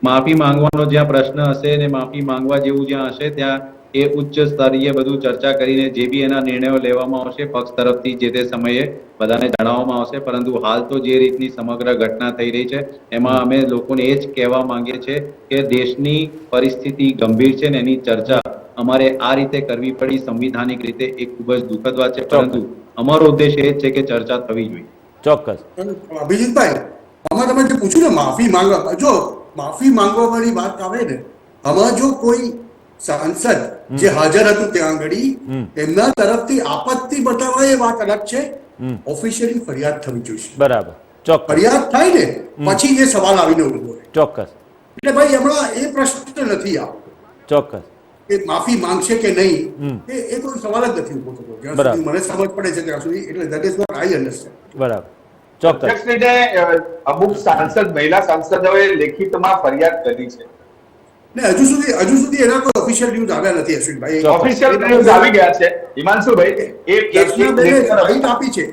માફી માંગવાનો જ્યાં પ્રશ્ન હશે ને માફી માંગવા જેવું જ્યાં હશે ત્યાં એ ઉચ્ચ સ્તરીય બધું ચર્ચા કરીને જે બી એના નિર્ણયો લેવામાં આવશે પક્ષ તરફથી જે તે સમયે બધાને જણાવવામાં આવશે. પરંતુ હાલ તો જે રીતની સમગ્ર ઘટના થઈ રહી છે એમાં અમે લોકોને એ જ કહેવા માંગીએ છીએ કે દેશની પરિસ્થિતિ ગંભીર છે ને એની ચર્ચા અમારે આ રીતે કરવી પડી સંવિધાનિક રીતે, એ ખૂબ જ દુઃખદ વાત છે. પરંતુ અમારો ઉદ્દેશ એ જ છે કે ચર્ચા થવી જોઈએ. ચોક્કસ. અભિજીતભાઈ, આમાં તમે જે પૂછ્યું ને માફી માંગવા, જો માફી માંગવાની વાત આવે ને, આમાં જો કોઈ સાંસદ જે હાજર હતું ત્યાં આગળ એમના તરફથી આપત્તિ બતાવવા એ વાત અલગ છે. ઓફિશિયલી ફરિયાદ થવી જોઈએ. બરાબર. ચોક્કસ. ફરિયાદ થાય ને પછી એ સવાલ આવીને ઉભો રહે. ચોક્કસ. એટલે ભાઈ હમણાં એ પ્રશ્ન નથી આવતો. ચોક્કસ એ માફી માંગશે કે નહીં એ કોઈ સવાલ જ નથી ઉભો થતો જ્યાં બરાબર. સુધી મને સમજ પડે છે ત્યાં સુધી. એટલે that is what I understand. બરાબર ચોક્કસ અધ્યક્ષશ્રીને અમુક મહિલા સાંસદોએ લેખિતમાં ફરિયાદ કરી છે. ને હજુ સુધી એના કોઈ ઓફિશિયલ ન્યૂઝ આવ્યા નથી અશ્વિનભાઈ. ઓફિશિયલ ન્યૂઝ આવી ગયા છે હિમાંશુભાઈ. દર્શનાબેને રાઈટ આપી છે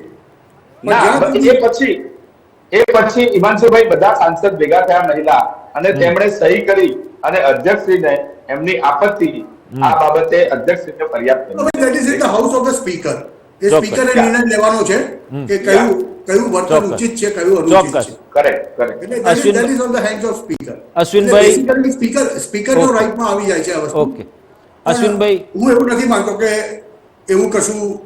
પણ ના, જ્યાં સુધી એ પછી હિમાંશુભાઈ બધા સાંસદ ભેગા થયા મહિલા અને તેમણે સહી કરી અને અધ્યક્ષશ્રીને એમની આપત્તિ આ બાબતે અધ્યક્ષશ્રીને ફરિયાદ કરી. that is in the house of the speaker. એ ચોક્કસ. સ્પીકરે નિર્ણય લેવાનો છે કે કયું વર્તન ચોક્કસ. ઉચિત છે કયું અનુચિત ચોક્કસ. છે. કરેક્ટ એટલે Ashwin- that is on the hands of speaker. અશ્વિનભાઈ- એટલે basically સ્પીકરનો ઓકે. રાઈટમાં આવી જાય છે આ વસ્તુ. ઓકે અશ્વિનભાઈ હું એવું નથી માનતો કે એવું કશું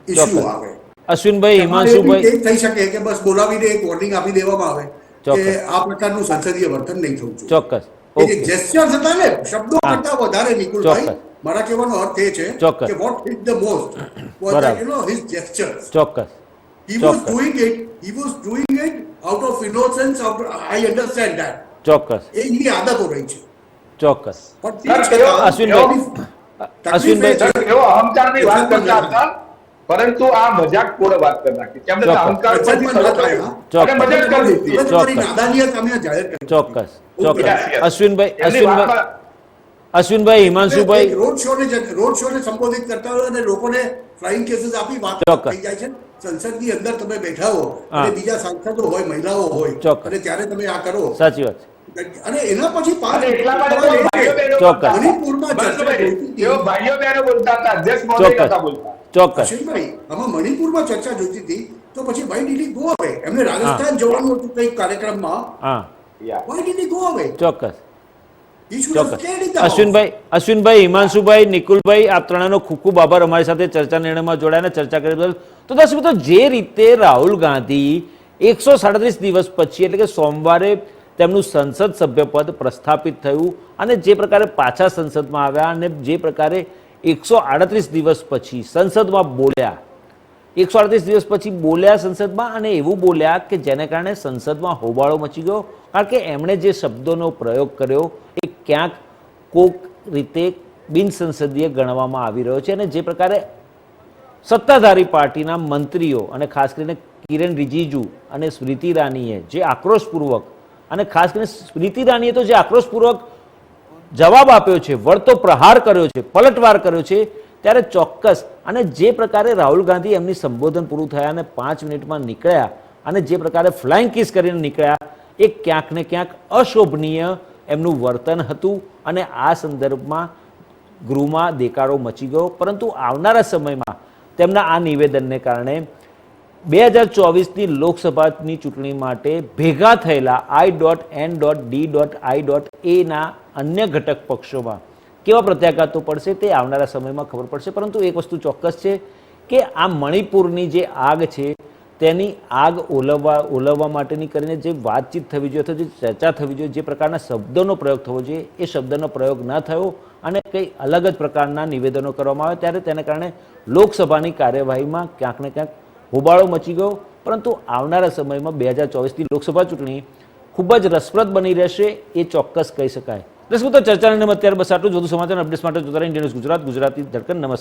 ઇશ્યુ ચોક્કસ. આવે. અશ્વિનભાઈ એમાં હિમાંશુભાઈ એ થઈ શકે કે બસ બોલાવીને એક વોર્નિંગ આપી દેવામાં આવે ચોક્કસ. કે આ પ્રકારનું સંસદીય વર્તન નહીં થવું જોઈએ. ચોક્કસ એ જે ઓકે gestures હતા ને શબ્દો હા. કરતા વધારે નિકુલભાઈ ચોક્કસ. મારા કહેવાનો અર્થ એ છે ચોક્કસ. કે what hit the most was બરાબર. that, you know, his gestures. ચોક્કસ He was ચોક્કસ. doing it out of innocence. I understand that. ચોક્કસ એ એની આદતો રહી છે. ચોક્કસ પણ સર, તે છતાં અશ્વિનભાઈ, તકલીફ એ અશ્વિનભાઈ, છે સર, એવો અહંકારની વાત કરતા હતા પરંતુ આ મજાકપૂર્ણ વાત કરી નાખી. કેમ કે ચોક્કસ. અહંકાર પરથી મજાકમાં શરૂ ના થયું થાય, અને મજાક કરી દીધી. તમે તમારી ચોક્કસ. નાદાનિયત અમે જાહેર કરી. ચોક્કસ ચોક્કસ Yes, yes. અશ્વિનભાઈ એમની વાતમાં- અશ્વિનભાઈ હિમાંશુભાઈ રોડ શો ને સંબોધિત કરતા હોય અને લોકોને ફ્લાઇંગ કેસીસ આપી વાત ચોક્કસ. થઈ જાય છે. સંસદની અંદર તમે બેઠા હો હા. અને બીજા સાંસદો હોય મહિલાઓ હોય ચોક્કસ. અને ત્યારે તમે આ કરો સાચી વાત છે અને એના પછી અને એટલા માટે તો ભાઈઓ બહેનો ચોક્કસ. બોલતા હતા. મણિપુરમાં ચર્ચા બસુભાઈ, જોઈતી હતી. એવો ભાઈઓ બહેનો બોલતા હતા અધ્યક્ષ મહોદય ચોક્કસ નહોતા બોલતા. ચોક્કસ અશ્વિનભાઈ આમાં મણિપુરમાં ચર્ચા જોઈતી હતી તો પછી વાય ડીડ હી ગો અવે? એમને રાજસ્થાન જવાનું હતું કંઈક કાર્યક્રમમાં. હા Yeah. Why did he go અવે? ચોક્કસ He should have ચોક્કસ stayed in the house. અશ્વિનભાઈ હિમાંશુભાઈ નિકુલભાઈ આપ ત્રણેયનો ખૂબ ખૂબ આભાર અમારી સાથે ચર્ચા નિર્ણયમાં જોડાઈને ચર્ચા કરી બદલ. તો દર્શક મિત્રો, જે રીતે રાહુલ ગાંધી 137 દિવસ પછી એટલે કે સોમવારે તેમનું સંસદ સભ્યપદ પ્રસ્થાપિત થયું અને જે પ્રકારે પાછા સંસદમાં આવ્યા અને જે પ્રકારે 138 દિવસ પછી સંસદમાં બોલ્યા 138 દિવસ પછી બોલ્યા સંસદમાં અને એવું બોલ્યા કે જેને કારણે સંસદમાં હોબાળો મચી ગયો. કારણ કે એમણે જે શબ્દોનો પ્રયોગ કર્યો એ ક્યાંક કોક રીતે બિનસંસદીય ગણવામાં આવી રહ્યો છે અને જે પ્રકારે સત્તાધારી પાર્ટીના મંત્રીઓ અને ખાસ કરીને કિરણ રિજિજુ અને સ્મૃતિ ઈરાનીએ જે આક્રોશપૂર્વક અને ખાસ કરીને સ્મૃતિ ઈરાનીએ તો જે આક્રોશપૂર્વક જવાબ આપ્યો છે, વળતો પ્રહાર કર્યો છે, પલટવાર કર્યો છે, ત્યારે ચોક્કસ અને જે પ્રકારે રાહુલ ગાંધી એમની સંબોધન પૂરું થયા અને 5 મિનિટમાં નીકળ્યા અને જે પ્રકારે ફ્લાઇંગ કિસ કરીને નીકળ્યા એ ક્યાંક ને ક્યાંક અશોભનીય એમનું વર્તન હતું અને આ સંદર્ભમાં ગૃહમાં દેકારો મચી ગયો. પરંતુ આવનારા સમયમાં તેમના આ નિવેદનને કારણે 2024ની લોકસભાની ચૂંટણી માટે ભેગા થયેલા I.N.D.I.A ના અન્ય ઘટક પક્ષોમાં કેવા પ્રત્યાઘાતો પડશે તે આવનારા સમયમાં ખબર પડશે. પરંતુ એક વસ્તુ ચોક્કસ છે કે આ મણિપુરની જે આગ છે તેની આગ ઓલવવા માટેની કરીને જે વાતચીત થવી જોઈએ અથવા જે ચર્ચા થવી જોઈએ, જે પ્રકારના શબ્દોનો પ્રયોગ થવો જોઈએ એ શબ્દનો પ્રયોગ ન થયો અને કંઈ અલગ જ પ્રકારના નિવેદનો કરવામાં આવે ત્યારે તેને કારણે લોકસભાની કાર્યવાહીમાં ક્યાંક ને ક્યાંક હોબાળો મચી ગયો. પરંતુ આવનારા સમયમાં 2024ની લોકસભા ચૂંટણી ખૂબ જ રસપ્રદ બની રહેશે એ ચોક્કસ કહી શકાય. દર્શક મિત્રો, ચર્ચાને અત્યારે બસ આટલું જ. વધુ સમાચાર અપડેટ્સ માટે જોતા રહો ઇન્ડિયા ન્યૂઝ ગુજરાત, ગુજરાતી ધડકન. નમસ્કાર.